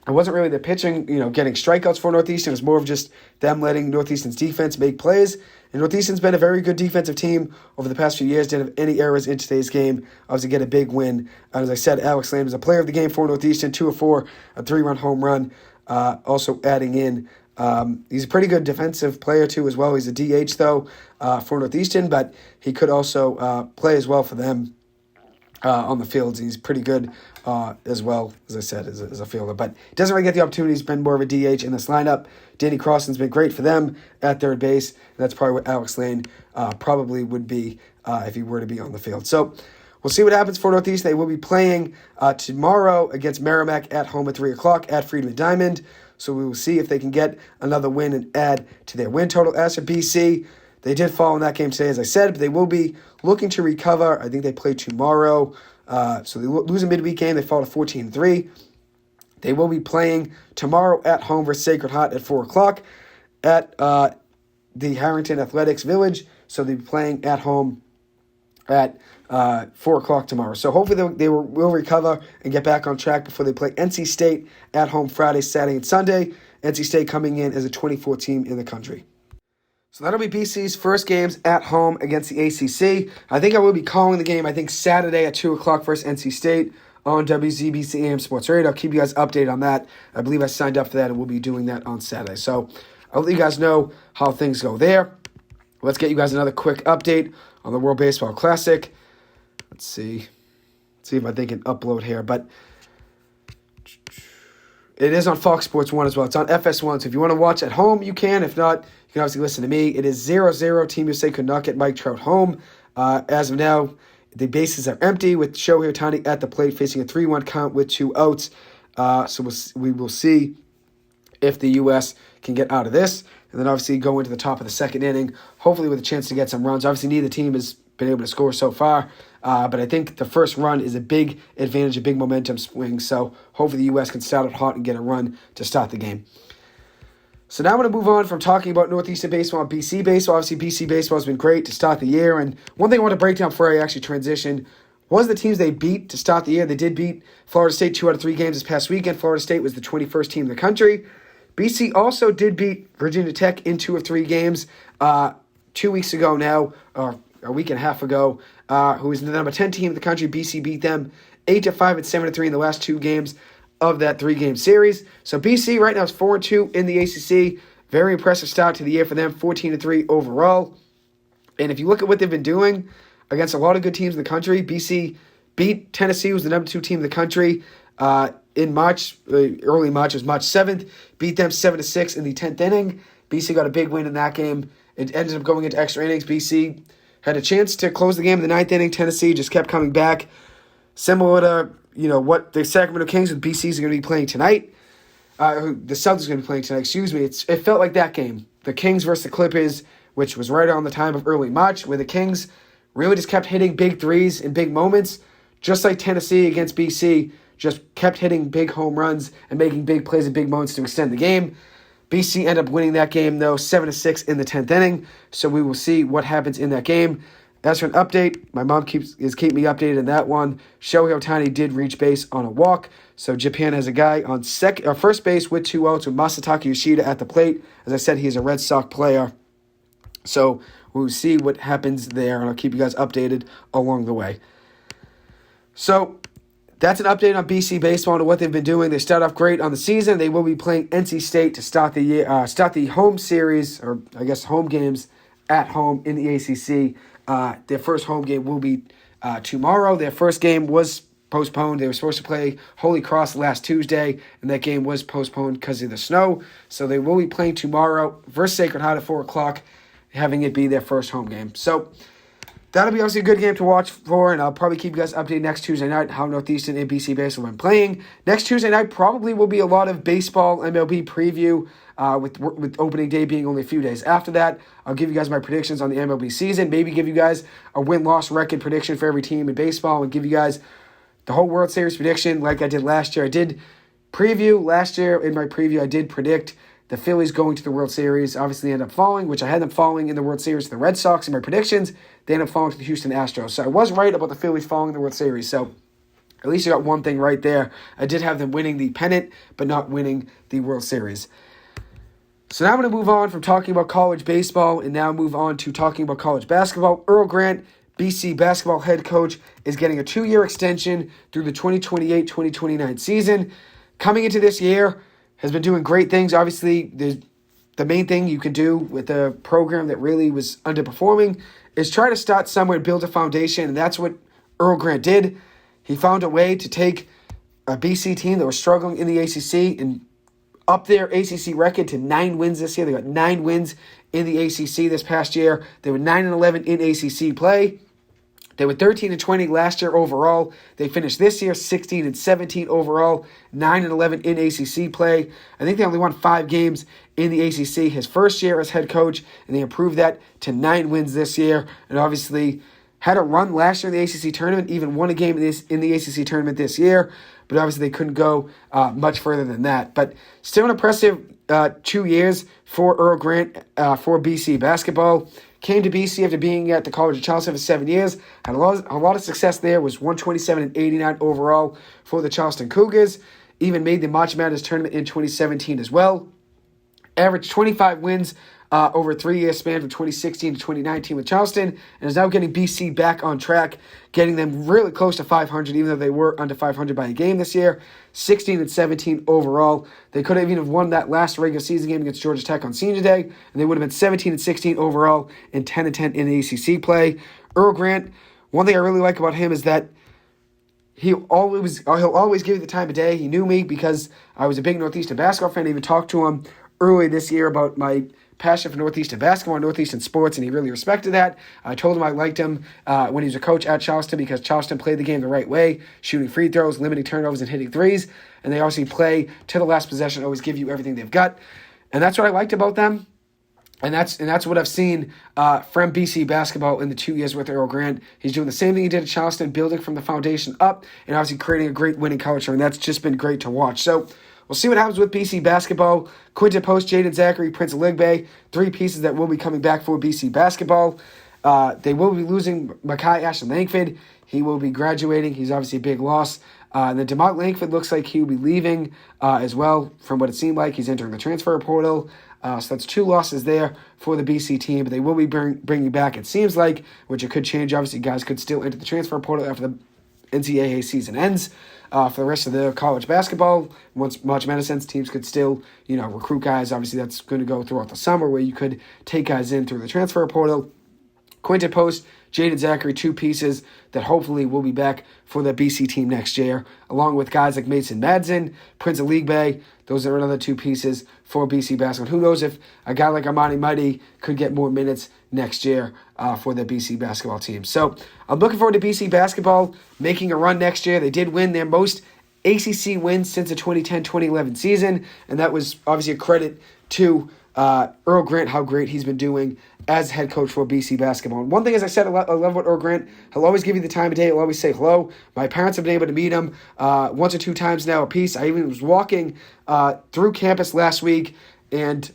it wasn't really the pitching, getting strikeouts for Northeastern. It was more of just them letting Northeastern's defense make plays. And Northeastern's been a very good defensive team over the past few years. Didn't have any errors in today's game. Obviously get a big win. As I said, Alex Lane was a player of the game for Northeastern, 2 of 4, a 3-run home run. Also adding in, he's a pretty good defensive player too as well. He's a DH though for Northeastern, but he could also play as well for them on the fields. He's pretty good as well, as I said, as a fielder. But he doesn't really get the opportunity. He's been more of a DH in this lineup. Danny Crossan's been great for them at third base. And that's probably what Alex Lane probably would be if he were to be on the field. So we'll see what happens for Northeast. They will be playing tomorrow against Merrimack at home at 3 o'clock at Freedman Diamond. So we will see if they can get another win and add to their win total. As for BC, they did fall in that game today, as I said, but they will be looking to recover. I think they play tomorrow. So they lose a midweek game. They fall to 14-3. They will be playing tomorrow at home versus Sacred Heart at 4 o'clock at the Harrington Athletics Village. So they'll be playing at home at 4 o'clock tomorrow. So hopefully they will recover and get back on track before they play NC State at home Friday, Saturday, and Sunday. NC State coming in as a 24th team in the country. So that'll be BC's first games at home against the ACC. I think I will be calling the game, Saturday at 2 o'clock versus NC State on WZBC AM Sports Radio. I'll keep you guys updated on that. I believe I signed up for that and we'll be doing that on Saturday. So I'll let you guys know how things go there. Let's get you guys another quick update on the World Baseball Classic. Let's see if I can upload here. But It is on Fox Sports 1 as well. It's on FS1, so if you want to watch at home, you can. If not, you can obviously listen to me. It is 0-0. Team USA could not get Mike Trout home. As of now, the bases are empty with Shohei Ohtani at the plate facing a 3-1 count with 2 outs. So we will see if the U.S. can get out of this. And then obviously go into the top of the second inning, hopefully with a chance to get some runs. Obviously, neither team has been able to score so far. But I think the first run is a big advantage, a big momentum swing. So hopefully the U.S. can start it hot and get a run to start the game. So now I'm going to move on from talking about Northeastern baseball and BC baseball. Obviously, BC baseball has been great to start the year. And one thing I want to break down before I actually transition was the teams they beat to start the year. They did beat Florida State 2 out of 3 games this past weekend. Florida State was the 21st team in the country. BC also did beat Virginia Tech in 2 of 3 games 2 weeks ago now, or a week and a half ago, who is the number 10 team in the country. BC beat them 8-5 and 7-3 in the last 2 games of that 3-game series. So BC right now is 4-2 in the ACC. Very impressive start to the year for them, 14-3 overall. And if you look at what they've been doing against a lot of good teams in the country, BC beat Tennessee, who was the number 2 team in the country, in March, early March. It was March 7th. Beat them 7-6 in the 10th inning. BC got a big win in that game. It ended up going into extra innings. BC had a chance to close the game in the 9th inning. Tennessee just kept coming back. Similar to what the Sacramento Kings with BCs are going to be playing tonight. The Celtics are going to be playing tonight. Excuse me. It felt like that game. The Kings versus the Clippers, which was right around the time of early March, where the Kings really just kept hitting big threes in big moments, just like Tennessee against BC. Just kept hitting big home runs and making big plays in big moments to extend the game. BC ended up winning that game, though, 7-6 in the 10th inning. So we will see what happens in that game. As for an update, my mom is keeping me updated on that one. Shohei Ohtani did reach base on a walk. So Japan has a guy on first base with 2 outs with Masataka Yoshida at the plate. As I said, he is a Red Sox player. So we'll see what happens there, and I'll keep you guys updated along the way. So that's an update on BC baseball and what they've been doing. They start off great on the season. They will be playing NC State to start the year, start the home series, or I guess home games at home in the ACC. Their first home game will be tomorrow. Their first game was postponed. They were supposed to play Holy Cross last Tuesday, and that game was postponed because of the snow. So they will be playing tomorrow versus Sacred Heart at 4 o'clock, having it be their first home game. So that'll be obviously a good game to watch for, and I'll probably keep you guys updated next Tuesday night how Northeastern and BC baseball have been playing. Next Tuesday night probably will be a lot of baseball MLB preview, with opening day being only a few days after that. I'll give you guys my predictions on the MLB season, maybe give you guys a win-loss record prediction for every team in baseball, and give you guys the whole World Series prediction like I did last year. I did preview last year. In my preview, I did predict the Phillies going to the World Series. Obviously, they ended up falling, which I had them falling in the World Series to the Red Sox in my predictions. They ended up falling to the Houston Astros. So I was right about the Phillies falling in the World Series. So at least I got one thing right there. I did have them winning the pennant, but not winning the World Series. So now I'm going to move on from talking about college baseball and now move on to talking about college basketball. Earl Grant, BC basketball head coach, is getting a 2-year extension through the 2028-2029 season. Coming into this year, has been doing great things. Obviously, the main thing you can do with a program that really was underperforming is try to start somewhere and build a foundation, and that's what Earl Grant did. He found a way to take a BC team that was struggling in the ACC and up their ACC record to 9 wins this year. They got 9 wins in the ACC this past year. They were 9-11 in ACC play. They were 13-20 last year overall. They finished this year 16-17 overall, 9-11 in ACC play. I think they only won 5 games in the ACC his first year as head coach, and they improved that to 9 wins this year. And obviously had a run last year in the ACC tournament, even won a game in the ACC tournament this year. But obviously they couldn't go much further than that. But still an impressive 2 years for Earl Grant for BC basketball. Came to BC after being at the College of Charleston for 7 years. Had a lot of success there. Was 127-89 overall for the Charleston Cougars. Even made the March Madness tournament in 2017 as well. Averaged 25 wins over a 3-year span from 2016 to 2019 with Charleston, and is now getting BC back on track, getting them really close to 500, even though they were under 500 by a game this year. 16-17 overall. They could have even won that last regular season game against Georgia Tech on Senior Day, and they would have been 17-16 overall and 10-10 in the ACC play. Earl Grant, one thing I really like about him is that he'll always give you the time of day. He knew me because I was a big Northeastern basketball fan. I even talked to him early this year about my passion for Northeastern basketball and Northeastern sports, and he really respected that. I told him I liked him when he was a coach at Charleston because Charleston played the game the right way, shooting free throws, limiting turnovers, and hitting threes. And they obviously play to the last possession, always give you everything they've got. And that's what I liked about them. And that's what I've seen from BC basketball in the 2 years with Earl Grant. He's doing the same thing he did at Charleston, building from the foundation up, and obviously creating a great winning culture, and that's just been great to watch. So we'll see what happens with BC basketball. Quinton Post, Jaden Zachary, Prince Aligbe, 3 pieces that will be coming back for BC basketball. They will be losing Makai Ashton Langford. He will be graduating. He's obviously a big loss. And then DeMont Langford looks like he will be leaving as well, from what it seemed like. He's entering the transfer portal. So that's 2 losses there for the BC team, but they will be bringing back, it seems like, which it could change. Obviously, guys could still enter the transfer portal after the NCAA season ends. For the rest of the college basketball, once March Madness ends, teams could still, recruit guys. Obviously, that's going to go throughout the summer where you could take guys in through the transfer portal. Quinton Post, Jaden Zachary, 2 pieces that hopefully will be back for the BC team next year, along with guys like Mason Madsen, Prince Aligbe. Those are another 2 pieces for BC basketball. Who knows if a guy like Armani Mighty could get more minutes next year for the BC basketball team. So I'm looking forward to BC basketball making a run next year. They did win their most ACC wins since the 2010-2011 season, and that was obviously a credit to Earl Grant, how great he's been doing as head coach for BC basketball. And one thing, as I said, I love what Earl Grant, he'll always give you the time of day. He'll always say hello. My parents have been able to meet him 1 or 2 times now apiece. I even was walking through campus last week, and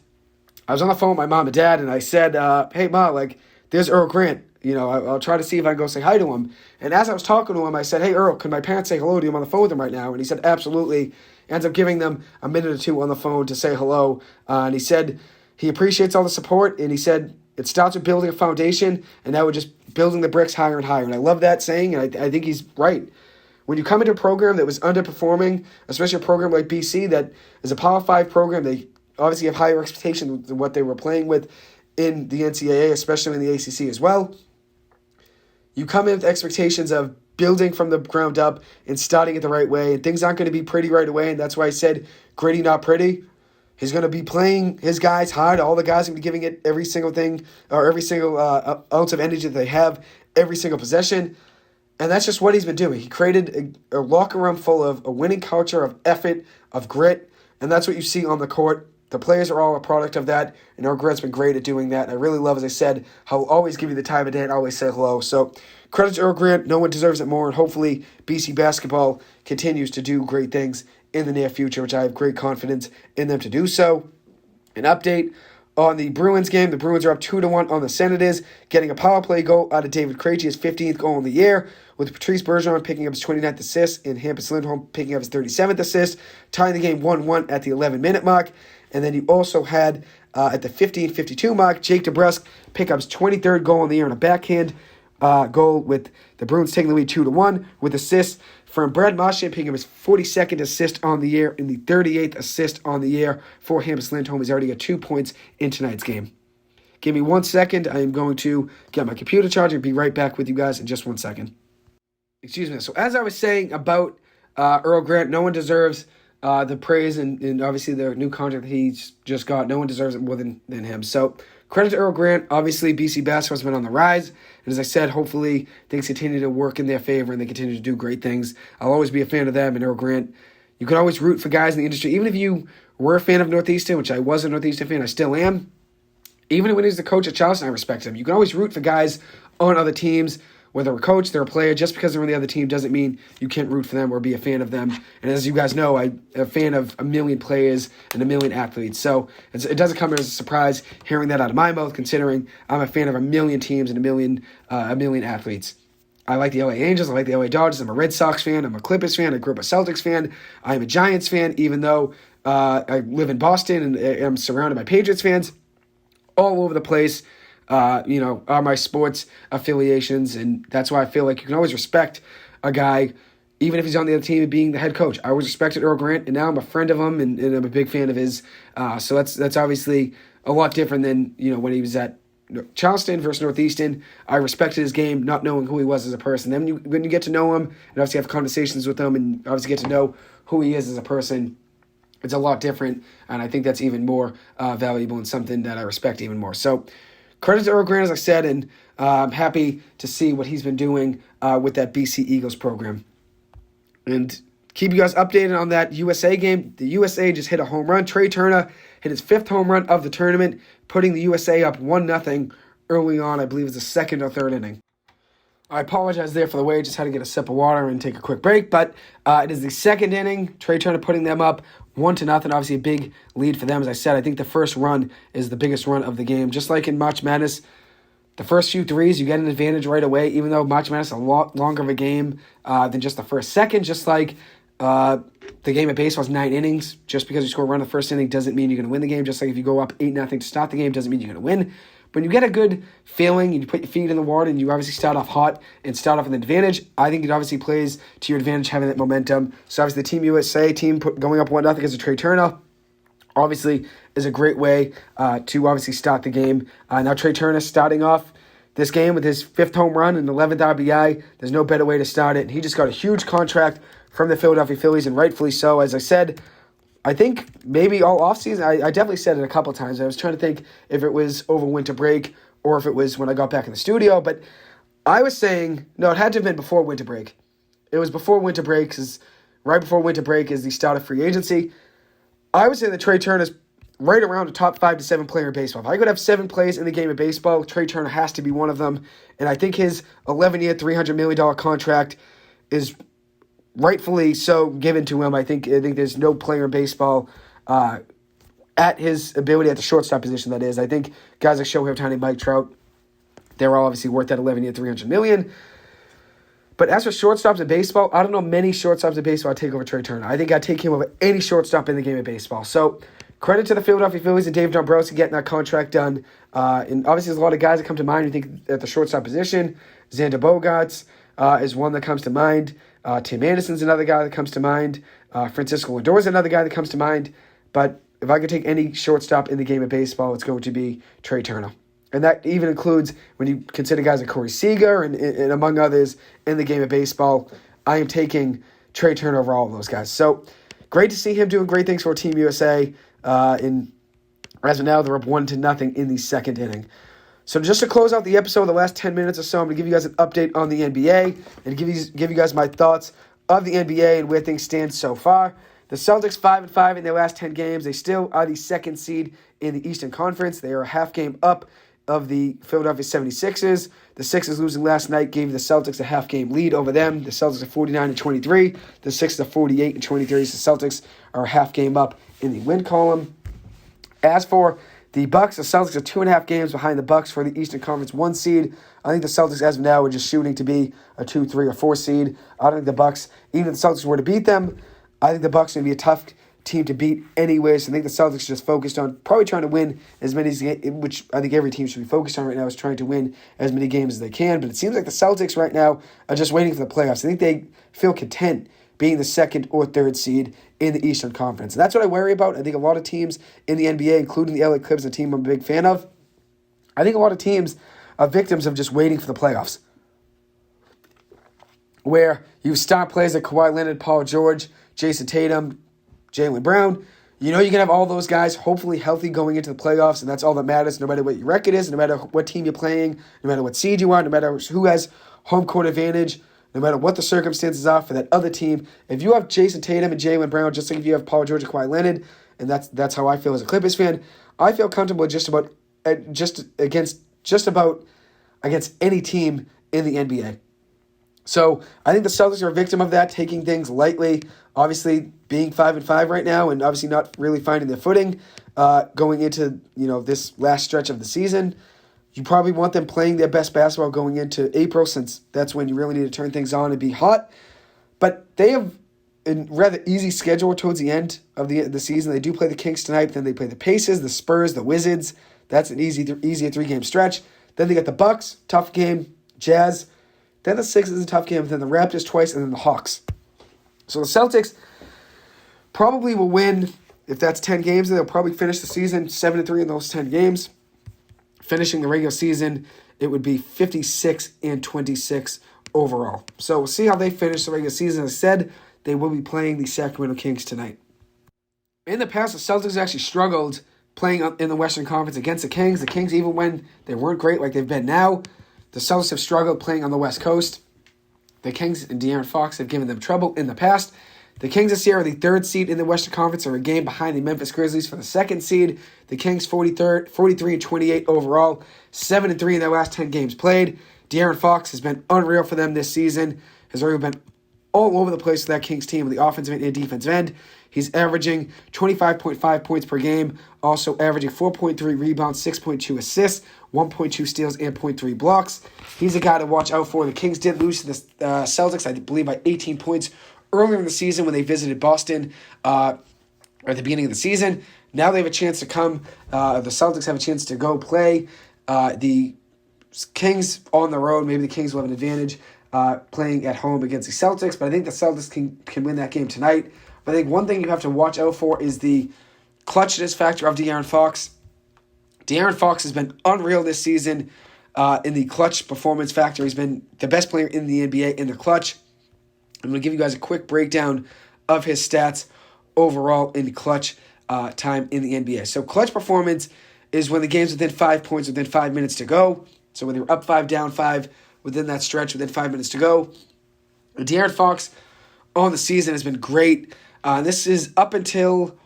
I was on the phone with my mom and dad, and I said, hey, Ma, there's Earl Grant. I'll try to see if I can go say hi to him. And as I was talking to him, I said, hey, Earl, could my parents say hello to you? I'm on the phone with him right now. And he said, absolutely. Ends up giving them a minute or 2 on the phone to say hello. And he said he appreciates all the support, and he said it starts with building a foundation, and now we're just building the bricks higher and higher. And I love that saying, and I think he's right. When you come into a program that was underperforming, especially a program like BC that is a Power 5 program, they obviously have higher expectations than what they were playing with in the NCAA, especially in the ACC as well. You come in with expectations of building from the ground up and starting it the right way, and things aren't going to be pretty right away, and that's why I said gritty, not pretty. He's going to be playing his guys hard. All the guys are going to be giving it every single thing, or every single ounce of energy that they have, every single possession. And that's just what he's been doing. He created a locker room full of a winning culture of effort, of grit, and that's what you see on the court. The players are all a product of that, and Earl Grant's been great at doing that. And I really love, as I said, how he'll always give you the time of day and always say hello. So credit to Earl Grant. No one deserves it more, and hopefully BC basketball continues to do great things in the near future, which I have great confidence in them to do so. An update on the Bruins game. The Bruins are up 2-1 on the Senators, getting a power play goal out of David Krejci, his 15th goal in the year, with Patrice Bergeron picking up his 29th assist and Hampus Lindholm picking up his 37th assist, tying the game 1-1 at the 11-minute mark. And then you also had, at the 15:52 mark, Jake DeBrusk pick up his 23rd goal in the year on a backhand goal, with the Bruins taking the lead 2-1, with assists from Brad Marchand picking up his 42nd assist on the year and the 38th assist on the year for Hampus Lindholm. He's already got 2 points in tonight's game. Give me 1 second. I am going to get my computer charged and be right back with you guys in just 1 second. Excuse me. So as I was saying about Earl Grant, no one deserves the praise and obviously the new contract that he's just got. No one deserves it more than him. So credit to Earl Grant. Obviously, BC basketball has been on the rise. And as I said, hopefully things continue to work in their favor and they continue to do great things. I'll always be a fan of them and Earl Grant. You can always root for guys in the industry. Even if you were a fan of Northeastern, which I was a Northeastern fan, I still am. Even when he was the coach at Charleston, I respect him. You can always root for guys on other teams. Whether they're a coach, they're a player, just because they're on the other team doesn't mean you can't root for them or be a fan of them. And as you guys know, I'm a fan of a million players and a million athletes. So it doesn't come as a surprise hearing that out of my mouth, considering I'm a fan of a million teams and a million athletes. I like the LA Angels. I like the LA Dodgers. I'm a Red Sox fan. I'm a Clippers fan. I grew up a Celtics fan. I'm a Giants fan, even though I live in Boston and I'm surrounded by Patriots fans all over the place. Are my sports affiliations, and that's why I feel like you can always respect a guy, even if he's on the other team, being the head coach. I always respected Earl Grant, and now I'm a friend of him, and I'm a big fan of his. So that's obviously a lot different than when he was at Charleston versus Northeastern, I respected his game, not knowing who he was as a person. Then when you get to know him and obviously have conversations with him and obviously get to know who he is as a person, it's a lot different, and I think that's even more valuable and something that I respect even more. So credit to Earl Grant, as I said, and I'm happy to see what he's been doing with that BC Eagles program. And keep you guys updated on that USA game. The USA just hit a home run. Trey Turner hit his 5th home run of the tournament, putting the USA up 1-0 early on. I believe it was the 2nd or 3rd inning. I apologize there for the wait. Just had to get a sip of water and take a quick break. But it is the 2nd inning. Trey Turner putting them up 1-0. Obviously a big lead for them. As I said, I think the first run is the biggest run of the game. Just like in March Madness, the first few threes, you get an advantage right away, even though March Madness is a lot longer of a game than just the first second. Just like the game of baseball is 9 innings. Just because you score a run in the first inning doesn't mean you're going to win the game. Just like if you go up 8-0 to start the game doesn't mean you're going to win. When you get a good feeling and you put your feet in the water and you obviously start off hot and start off with an advantage, I think it obviously plays to your advantage having that momentum. So obviously the Team USA team going up 1-0 against Trey Turner obviously is a great way to obviously start the game. Now Trey Turner starting off this game with his 5th home run and 11th RBI. There's no better way to start it. He just got a huge contract from the Philadelphia Phillies, and rightfully so. As I said, I think maybe all offseason, I definitely said it a couple times. I was trying to think if it was over winter break or if it was when I got back in the studio, but I was saying, no, it had to have been before winter break. It was before winter break, because right before winter break is the start of free agency. I was saying that Trey Turner's right around a top 5 to 7 player in baseball. If I could have 7 plays in the game of baseball, Trey Turner has to be one of them. And I think his 11-year, $300 million contract is rightfully so given to him. I think there's no player in baseball at his ability at the shortstop position, that is. I think guys like Shohei Ohtani, Mike Trout, they're all obviously worth that 11-year, $300 million. But as for shortstops in baseball, I don't know many shortstops in baseball I'd take over Trey Turner. I think I'd take him over any shortstop in the game of baseball. So credit to the Philadelphia Phillies and Dave Dombrowski getting that contract done. And obviously there's a lot of guys that come to mind. You think at the shortstop position, Xander Bogaerts is one that comes to mind. Tim Anderson's another guy that comes to mind. Francisco Lindor is another guy that comes to mind. But if I could take any shortstop in the game of baseball, it's going to be Trey Turner. And that even includes when you consider guys like Corey Seager and among others in the game of baseball. I am taking Trey Turner over all of those guys. So great to see him doing great things for Team USA. And as of now, they're up 1-0 in the 2nd inning. So just to close out the episode, the last 10 minutes or so, I'm going to give you guys an update on the NBA and give you guys my thoughts of the NBA and where things stand so far. The Celtics 5-5 in their last 10 games. They still are the 2nd seed in the Eastern Conference. They are a half game up of the Philadelphia 76ers. The Sixers losing last night gave the Celtics a half game lead over them. The Celtics are 49-23. The Sixers are 48-23. So the Celtics are a half game up in the win column. As for the Bucks, the Celtics are 2.5 games behind the Bucks for the Eastern Conference 1 seed. I think the Celtics, as of now, are just shooting to be a 2, 3, or 4 seed. I don't think the Bucks, even if the Celtics were to beat them, I think the Bucks are going to be a tough team to beat anyway. So I think the Celtics are just focused on probably trying to win as many, which I think every team should be focused on right now, is trying to win as many games as they can. But it seems like the Celtics right now are just waiting for the playoffs. I think they feel content being the 2nd or 3rd seed in the Eastern Conference. And that's what I worry about. I think a lot of teams in the NBA, including the LA Clippers, a team I'm a big fan of, I think a lot of teams are victims of just waiting for the playoffs, where you start players like Kawhi Leonard, Paul George, Jason Tatum, Jaylen Brown. You know you can have all those guys hopefully healthy going into the playoffs, and that's all that matters, no matter what your record is, no matter what team you're playing, no matter what seed you are, no matter who has home court advantage, no matter what the circumstances are for that other team. If you have Jason Tatum and Jaylen Brown, just like if you have Paul George and Kawhi Leonard, and that's how I feel as a Clippers fan, I feel comfortable against any team in the NBA. So I think the Celtics are a victim of that, taking things lightly, obviously being 5-5 right now, and obviously not really finding their footing going into this last stretch of the season. You probably want them playing their best basketball going into April, since that's when you really need to turn things on and be hot. But they have a rather easy schedule towards the end of the season. They do play the Kings tonight, then they play the Pacers, the Spurs, the Wizards. That's an easier 3-game stretch. Then they got the Bucks, tough game, Jazz. Then the Sixers is a tough game, then the Raptors twice, and then the Hawks. So the Celtics probably will win, if that's 10 games, they'll probably finish the season 7-3 in those 10 games. finishing the regular season, it would be 56-26 overall. So we'll see how they finish the regular season. As I said, they will be playing the Sacramento Kings tonight. In the past, the Celtics actually struggled playing in the Western Conference against the Kings. The Kings, even when they weren't great like they've been now, the Celtics have struggled playing on the West Coast. The Kings and De'Aaron Fox have given them trouble in the past. The Kings this year are the third seed in the Western Conference, are a game behind the Memphis Grizzlies for the second seed. The Kings 43-28 overall, 7-3 in their last 10 games played. De'Aaron Fox has been unreal for them this season. Has already been all over the place with that Kings team on the offensive and defensive end. He's averaging 25.5 points per game, also averaging 4.3 rebounds, 6.2 assists, 1.2 steals, and 0.3 blocks. He's a guy to watch out for. The Kings did lose to the Celtics, I believe, by 18 points earlier in the season when they visited Boston at the beginning of the season. Now they have a chance to come. The Celtics have a chance to go play the Kings on the road. Maybe the Kings will have an advantage playing at home against the Celtics, but I think the Celtics can win that game tonight. But I think one thing you have to watch out for is the clutchness factor of De'Aaron Fox. De'Aaron Fox has been unreal this season in the clutch performance factor. He's been the best player in the NBA in the clutch. I'm going to give you guys a quick breakdown of his stats overall in clutch time in the NBA. So clutch performance is when the game's within 5 points within 5 minutes to go. So whether you're up 5, down 5, within that stretch within 5 minutes to go. De'Aaron Fox on the season has been great. This is up until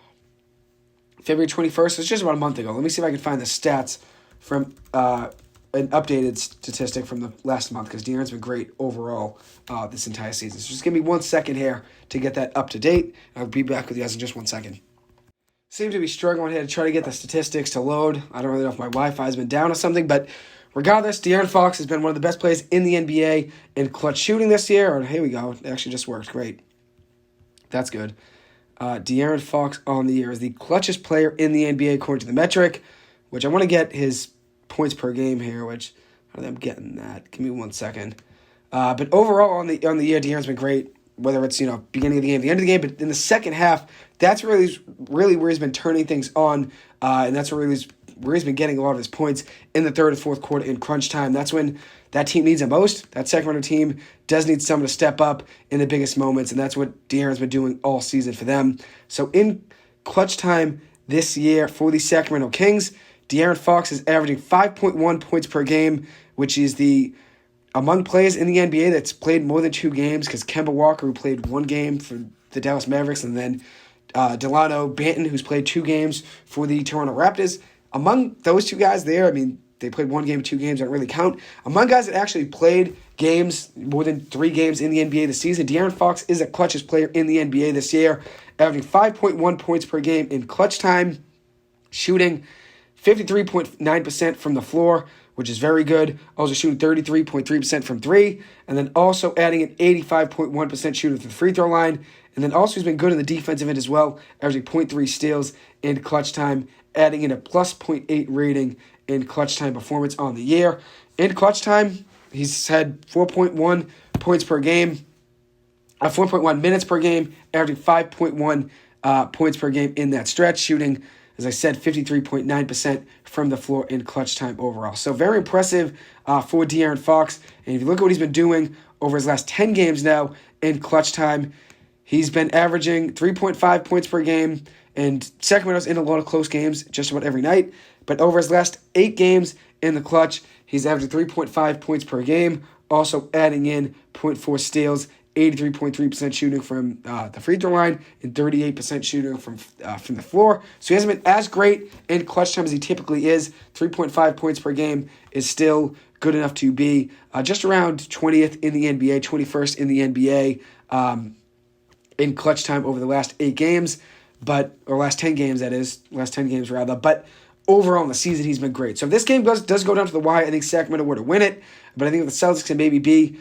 February 21st. So it's just about a month ago. Let me see if I can find the stats from an updated statistic from the last month, because De'Aaron's been great overall this entire season. So just give me 1 second here to get that up to date. I'll be back with you guys in just 1 second. Seem to be struggling here to try to get the statistics to load. I don't really know if my Wi-Fi has been down or something, but regardless, De'Aaron Fox has been one of the best players in the NBA in clutch shooting this year. Or here we go. It actually just worked. Great. That's good. De'Aaron Fox on the year is the clutchest player in the NBA according to the metric, which I want to get his points per game here, which I am getting that. Give me 1 second. But overall on the year, De'Aaron's been great, whether it's beginning of the game, the end of the game, but in the second half, that's really where he's been turning things on, and that's where he's been getting a lot of his points in the third and fourth quarter in crunch time. That's when that team needs him most. That Sacramento team does need someone to step up in the biggest moments, and that's what De'Aaron's been doing all season for them. So in clutch time this year for the Sacramento Kings, De'Aaron Fox is averaging 5.1 points per game, which is among players in the NBA that's played more than 2 games, because Kemba Walker, who played 1 game for the Dallas Mavericks, and then Delano Banton, who's played 2 games for the Toronto Raptors. Among those 2 guys there, I mean, they played 1 game, 2 games, don't really count. Among guys that actually played games, more than 3 games in the NBA this season, De'Aaron Fox is the clutchest player in the NBA this year, averaging 5.1 points per game in clutch time, shooting 53.9% from the floor, which is very good. Also shooting 33.3% from 3, and then also adding an 85.1% shooting from the free throw line. And then also he's been good in the defensive end as well, averaging 0.3 steals in clutch time, adding in a plus 0.8 rating in clutch time performance on the year. In clutch time, he's had 4.1 points per game, 4.1 minutes per game, averaging 5.1 points per game in that stretch, shooting, as I said, 53.9% from the floor in clutch time overall. So very impressive for De'Aaron Fox. And if you look at what he's been doing over his last 10 games now in clutch time, he's been averaging 3.5 points per game, and Sacramento's in a lot of close games just about every night. But over his last 8 games in the clutch, he's averaging 3.5 points per game, also adding in 0.4 steals, 83.3% shooting from the free throw line, and 38% shooting from the floor. So he hasn't been as great in clutch time as he typically is. 3.5 points per game is still good enough to be just around 20th in the NBA, 21st in the NBA in clutch time over the last 8 games, or last 10 games, that is. Last 10 games, rather. But overall in the season, he's been great. So if this game does go down to the wire, I think Sacramento were to win it. But I think if the Celtics can maybe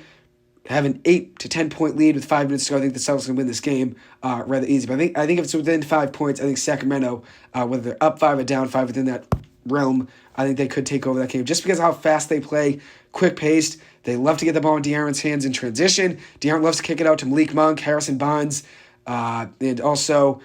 have an 8 to 10 point lead with 5 minutes to go, I think the Celtics can win this game rather easy. But I think if it's within 5 points, I think Sacramento, whether they're up 5 or down 5 within that realm, I think they could take over that game just because of how fast they play, quick-paced. They love to get the ball in De'Aaron's hands in transition. De'Aaron loves to kick it out to Malik Monk, Harrison Barnes, and also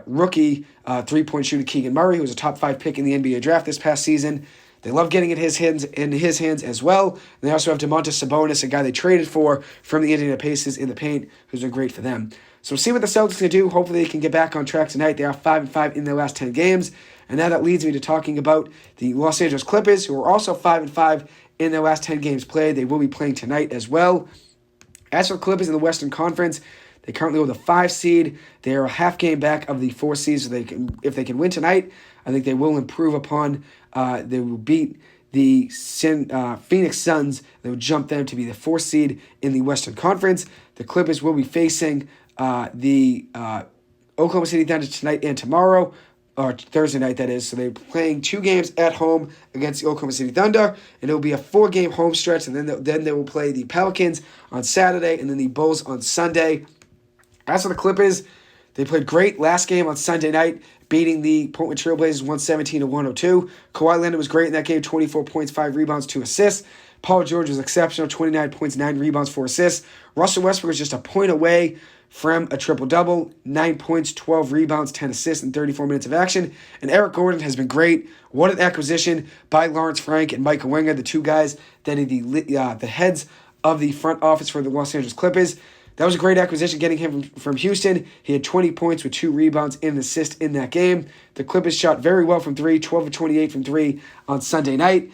rookie 3-point shooter Keegan Murray, who was a top 5 pick in the NBA draft this past season. They love getting in his hands as well. And they also have Domantas Sabonis, a guy they traded for from the Indiana Pacers in the paint, who's been great for them. So we'll see what the Celtics can do. Hopefully they can get back on track tonight. They are 5-5 in their last 10 games. And now that leads me to talking about the Los Angeles Clippers, who are also 5-5 in their last 10 games played. They will be playing tonight as well. As for the Clippers in the Western Conference, they currently hold the 5 seed. They are a half game back of the 4 seed, so if they can win tonight, I think they will improve upon. They will beat the Phoenix Suns. They will jump them to be the 4th seed in the Western Conference. The Clippers will be facing the Oklahoma City Thunder tonight and tomorrow, or Thursday night, that is. So they're playing 2 games at home against the Oklahoma City Thunder, and it will be a 4-game home stretch, and then they will play the Pelicans on Saturday and then the Bulls on Sunday. As for the Clippers, they played great last game on Sunday night, beating the Portland Trail Blazers 117-102. Kawhi Leonard was great in that game, 24 points, 5 rebounds, 2 assists. Paul George was exceptional, 29 points, 9 rebounds, 4 assists. Russell Westbrook was just a point away from a triple-double, 9 points, 12 rebounds, 10 assists, and 34 minutes of action. And Eric Gordon has been great. What an acquisition by Lawrence Frank and Micah Winger, the 2 guys that are the heads of the front office for the Los Angeles Clippers. That was a great acquisition, getting him from Houston. He had 20 points with 2 rebounds and an assist in that game. The Clippers shot very well from 3, 12 of 28 from 3 on Sunday night,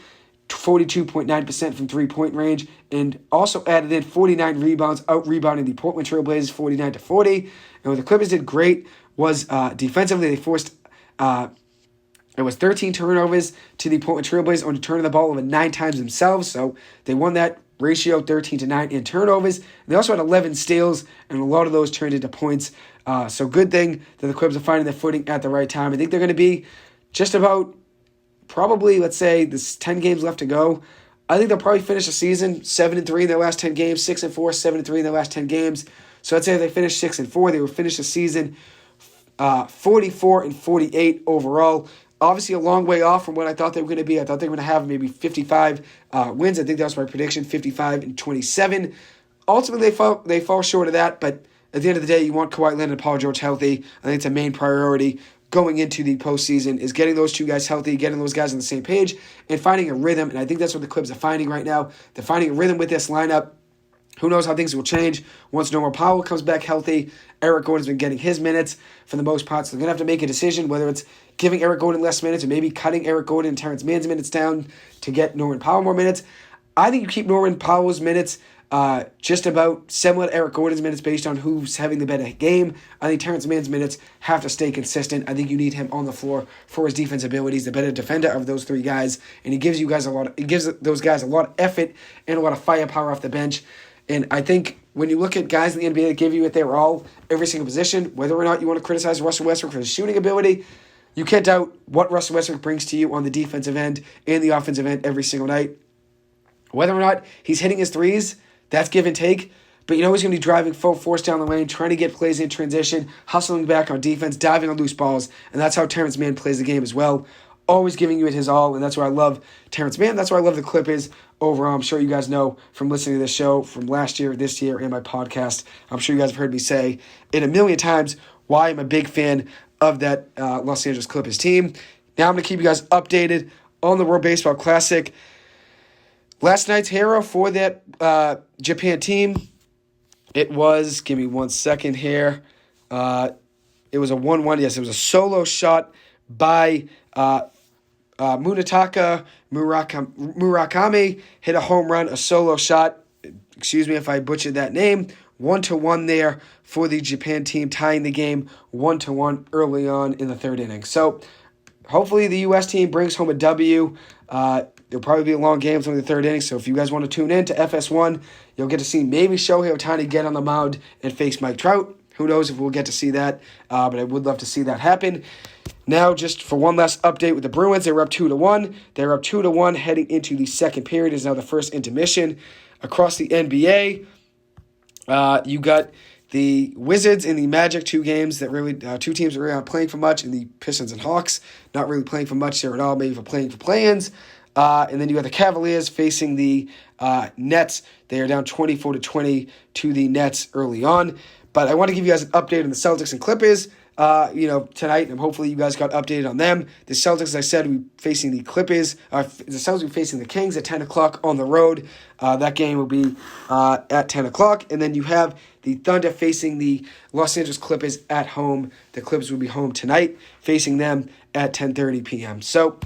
42.9% from three-point range, and also added in 49 rebounds, out-rebounding the Portland Trail Blazers 49-40. And what the Clippers did great was defensively they forced it was 13 turnovers to the Portland Trail Blazers, only turning the ball over 9 times themselves, so they won that ratio 13-9 in turnovers. And they also had 11 steals, and a lot of those turned into points. So good thing that the Clippers are finding their footing at the right time. I think they're going to be just about probably, let's say, there's 10 games left to go. I think they'll probably finish the season 7-3 in their last 10 games, 6-4, 7-3 in their last 10 games. So I'd say if they finish 6-4, they will finish the season 44-48 overall. Obviously, a long way off from what I thought they were going to be. I thought they were going to have maybe 55 wins. I think that was my prediction, 55-27. Ultimately, they fall short of that, but at the end of the day, you want Kawhi Leonard and Paul George healthy. I think it's a main priority going into the postseason is getting those 2 guys healthy, getting those guys on the same page, and finding a rhythm. And I think that's what the Clippers are finding right now. They're finding a rhythm with this lineup. Who knows how things will change once Norman Powell comes back healthy. Eric Gordon's been getting his minutes for the most part, so they're going to have to make a decision whether it's giving Eric Gordon less minutes or maybe cutting Eric Gordon and Terrence Mann's minutes down to get Norman Powell more minutes. I think you keep Norman Powell's minutes just about similar to Eric Gordon's minutes based on who's having the better game. I think Terrence Mann's minutes have to stay consistent. I think you need him on the floor for his defense abilities, the better defender of those 3 guys, and he gives those guys a lot of effort and a lot of firepower off the bench. And I think when you look at guys in the NBA that give you it their all, every single position, whether or not you want to criticize Russell Westbrook for his shooting ability, you can't doubt what Russell Westbrook brings to you on the defensive end and the offensive end every single night. Whether or not he's hitting his threes, that's give and take. But you know he's going to be driving full force down the lane, trying to get plays in transition, hustling back on defense, diving on loose balls, and that's how Terrence Mann plays the game as well. Always giving you it his all, and that's why I love Terrence Mann. That's why I love the Clippers overall. I'm sure you guys know from listening to this show from last year, this year, and my podcast. I'm sure you guys have heard me say it a million times why I'm a big fan of that Los Angeles Clippers team. Now I'm going to keep you guys updated on the World Baseball Classic. Last night's hero for that Japan team, it was, give me 1 second here, it was a 1-1. Yes, it was a solo shot by Munetaka Murakami, hit a home run, a solo shot. Excuse me if I butchered that name. 1-1 there for the Japan team, tying the game 1-1 early on in the 3rd inning. So hopefully the U.S. team brings home a W. There'll probably be a long game until the 3rd inning, so if you guys want to tune in to FS1, you'll get to see maybe Shohei Ohtani get on the mound and face Mike Trout. Who knows if we'll get to see that, but I would love to see that happen. Now, just for one last update with the Bruins, they were up 2-1. They're up 2-1 heading into the second period. It's now the first intermission. Across the NBA, you got the Wizards and the Magic, 2 games that really, 2 teams that really aren't playing for much, and the Pistons and Hawks not really playing for much there at all, maybe for playing for play-ins. And then you got the Cavaliers facing the Nets. They are down 24-20 to the Nets early on. But I want to give you guys an update on the Celtics and Clippers. Tonight, and hopefully you guys got updated on them. The Celtics, as I said, will be facing the Clippers. The Celtics will be facing the Kings at 10 o'clock on the road. That game will be at 10 o'clock. And then you have the Thunder facing the Los Angeles Clippers at home. The Clippers will be home tonight, facing them at 10:30 p.m. So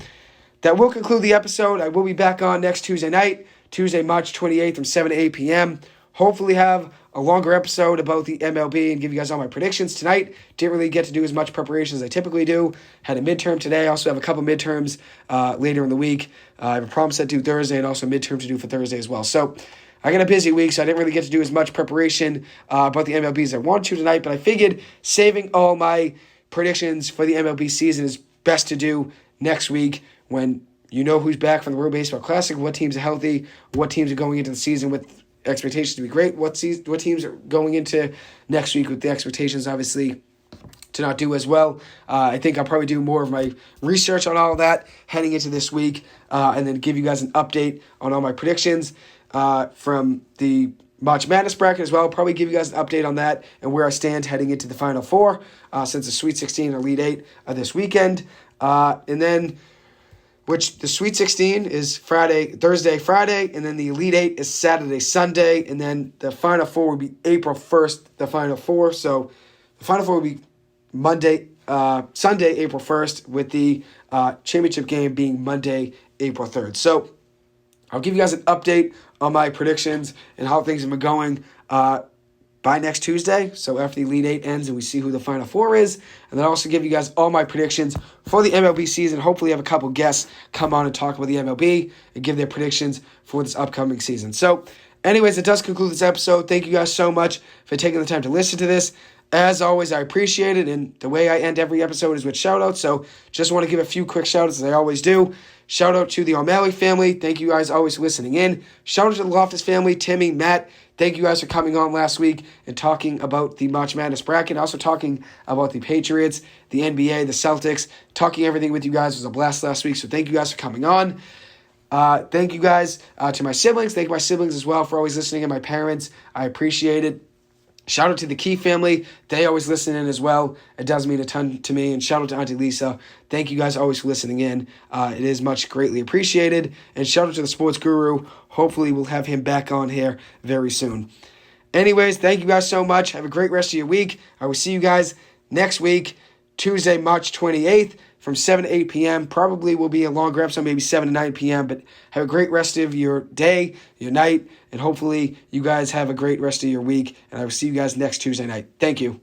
that will conclude the episode. I will be back on next Tuesday night, Tuesday, March 28th from 7 to 8 p.m. Hopefully have a longer episode about the MLB and give you guys all my predictions tonight. Didn't really get to do as much preparation as I typically do. Had a midterm today. Also have a couple midterms later in the week. I have a problem set due Thursday and also a midterm to do for Thursday as well. So I got a busy week, so I didn't really get to do as much preparation about the MLB as I wanted to tonight. But I figured saving all my predictions for the MLB season is best to do next week when you know who's back from the World Baseball Classic, what teams are healthy, what teams are going into the season with expectations to be great, what teams are going into next week with the expectations, obviously, to not do as well. I think I'll probably do more of my research on all of that heading into this week and then give you guys an update on all my predictions from the March Madness bracket as well. Probably give you guys an update on that and where I stand heading into the Final Four since the Sweet 16 and Elite 8 are this weekend. And then which the Sweet 16 is Thursday, Friday, and then the Elite 8 is Saturday, Sunday, and then the Final Four will be April 1st, the Final Four. So the Final Four will be Sunday, April 1st, with the championship game being Monday, April 3rd. So I'll give you guys an update on my predictions and how things have been going by next Tuesday, so after the Elite 8 ends and we see who the Final Four is. And then I'll also give you guys all my predictions for the MLB season. Hopefully have a couple guests come on and talk about the MLB and give their predictions for this upcoming season. So anyways, it does conclude this episode. Thank you guys so much for taking the time to listen to this. As always, I appreciate it, and the way I end every episode is with shout-outs, so just want to give a few quick shout-outs as I always do. Shout-out to the O'Malley family. Thank you guys always for listening in. Shout-out to the Loftus family, Timmy, Matt. Thank you guys for coming on last week and talking about the March Madness bracket, also talking about the Patriots, the NBA, the Celtics, talking everything with you guys. It was a blast last week, so thank you guys for coming on. Thank you guys to my siblings. Thank my siblings as well for always listening, and my parents. I appreciate it. Shout out to the Key family. They always listen in as well. It does mean a ton to me. And shout out to Auntie Lisa. Thank you guys always for listening in. It is much greatly appreciated. And shout out to the Sports Guru. Hopefully we'll have him back on here very soon. Anyways, thank you guys so much. Have a great rest of your week. I will see you guys next week, Tuesday, March 28th. From 7 to 8 p.m. Probably will be a longer episode, maybe 7 to 9 p.m. But have a great rest of your day, your night, and hopefully you guys have a great rest of your week. And I will see you guys next Tuesday night. Thank you.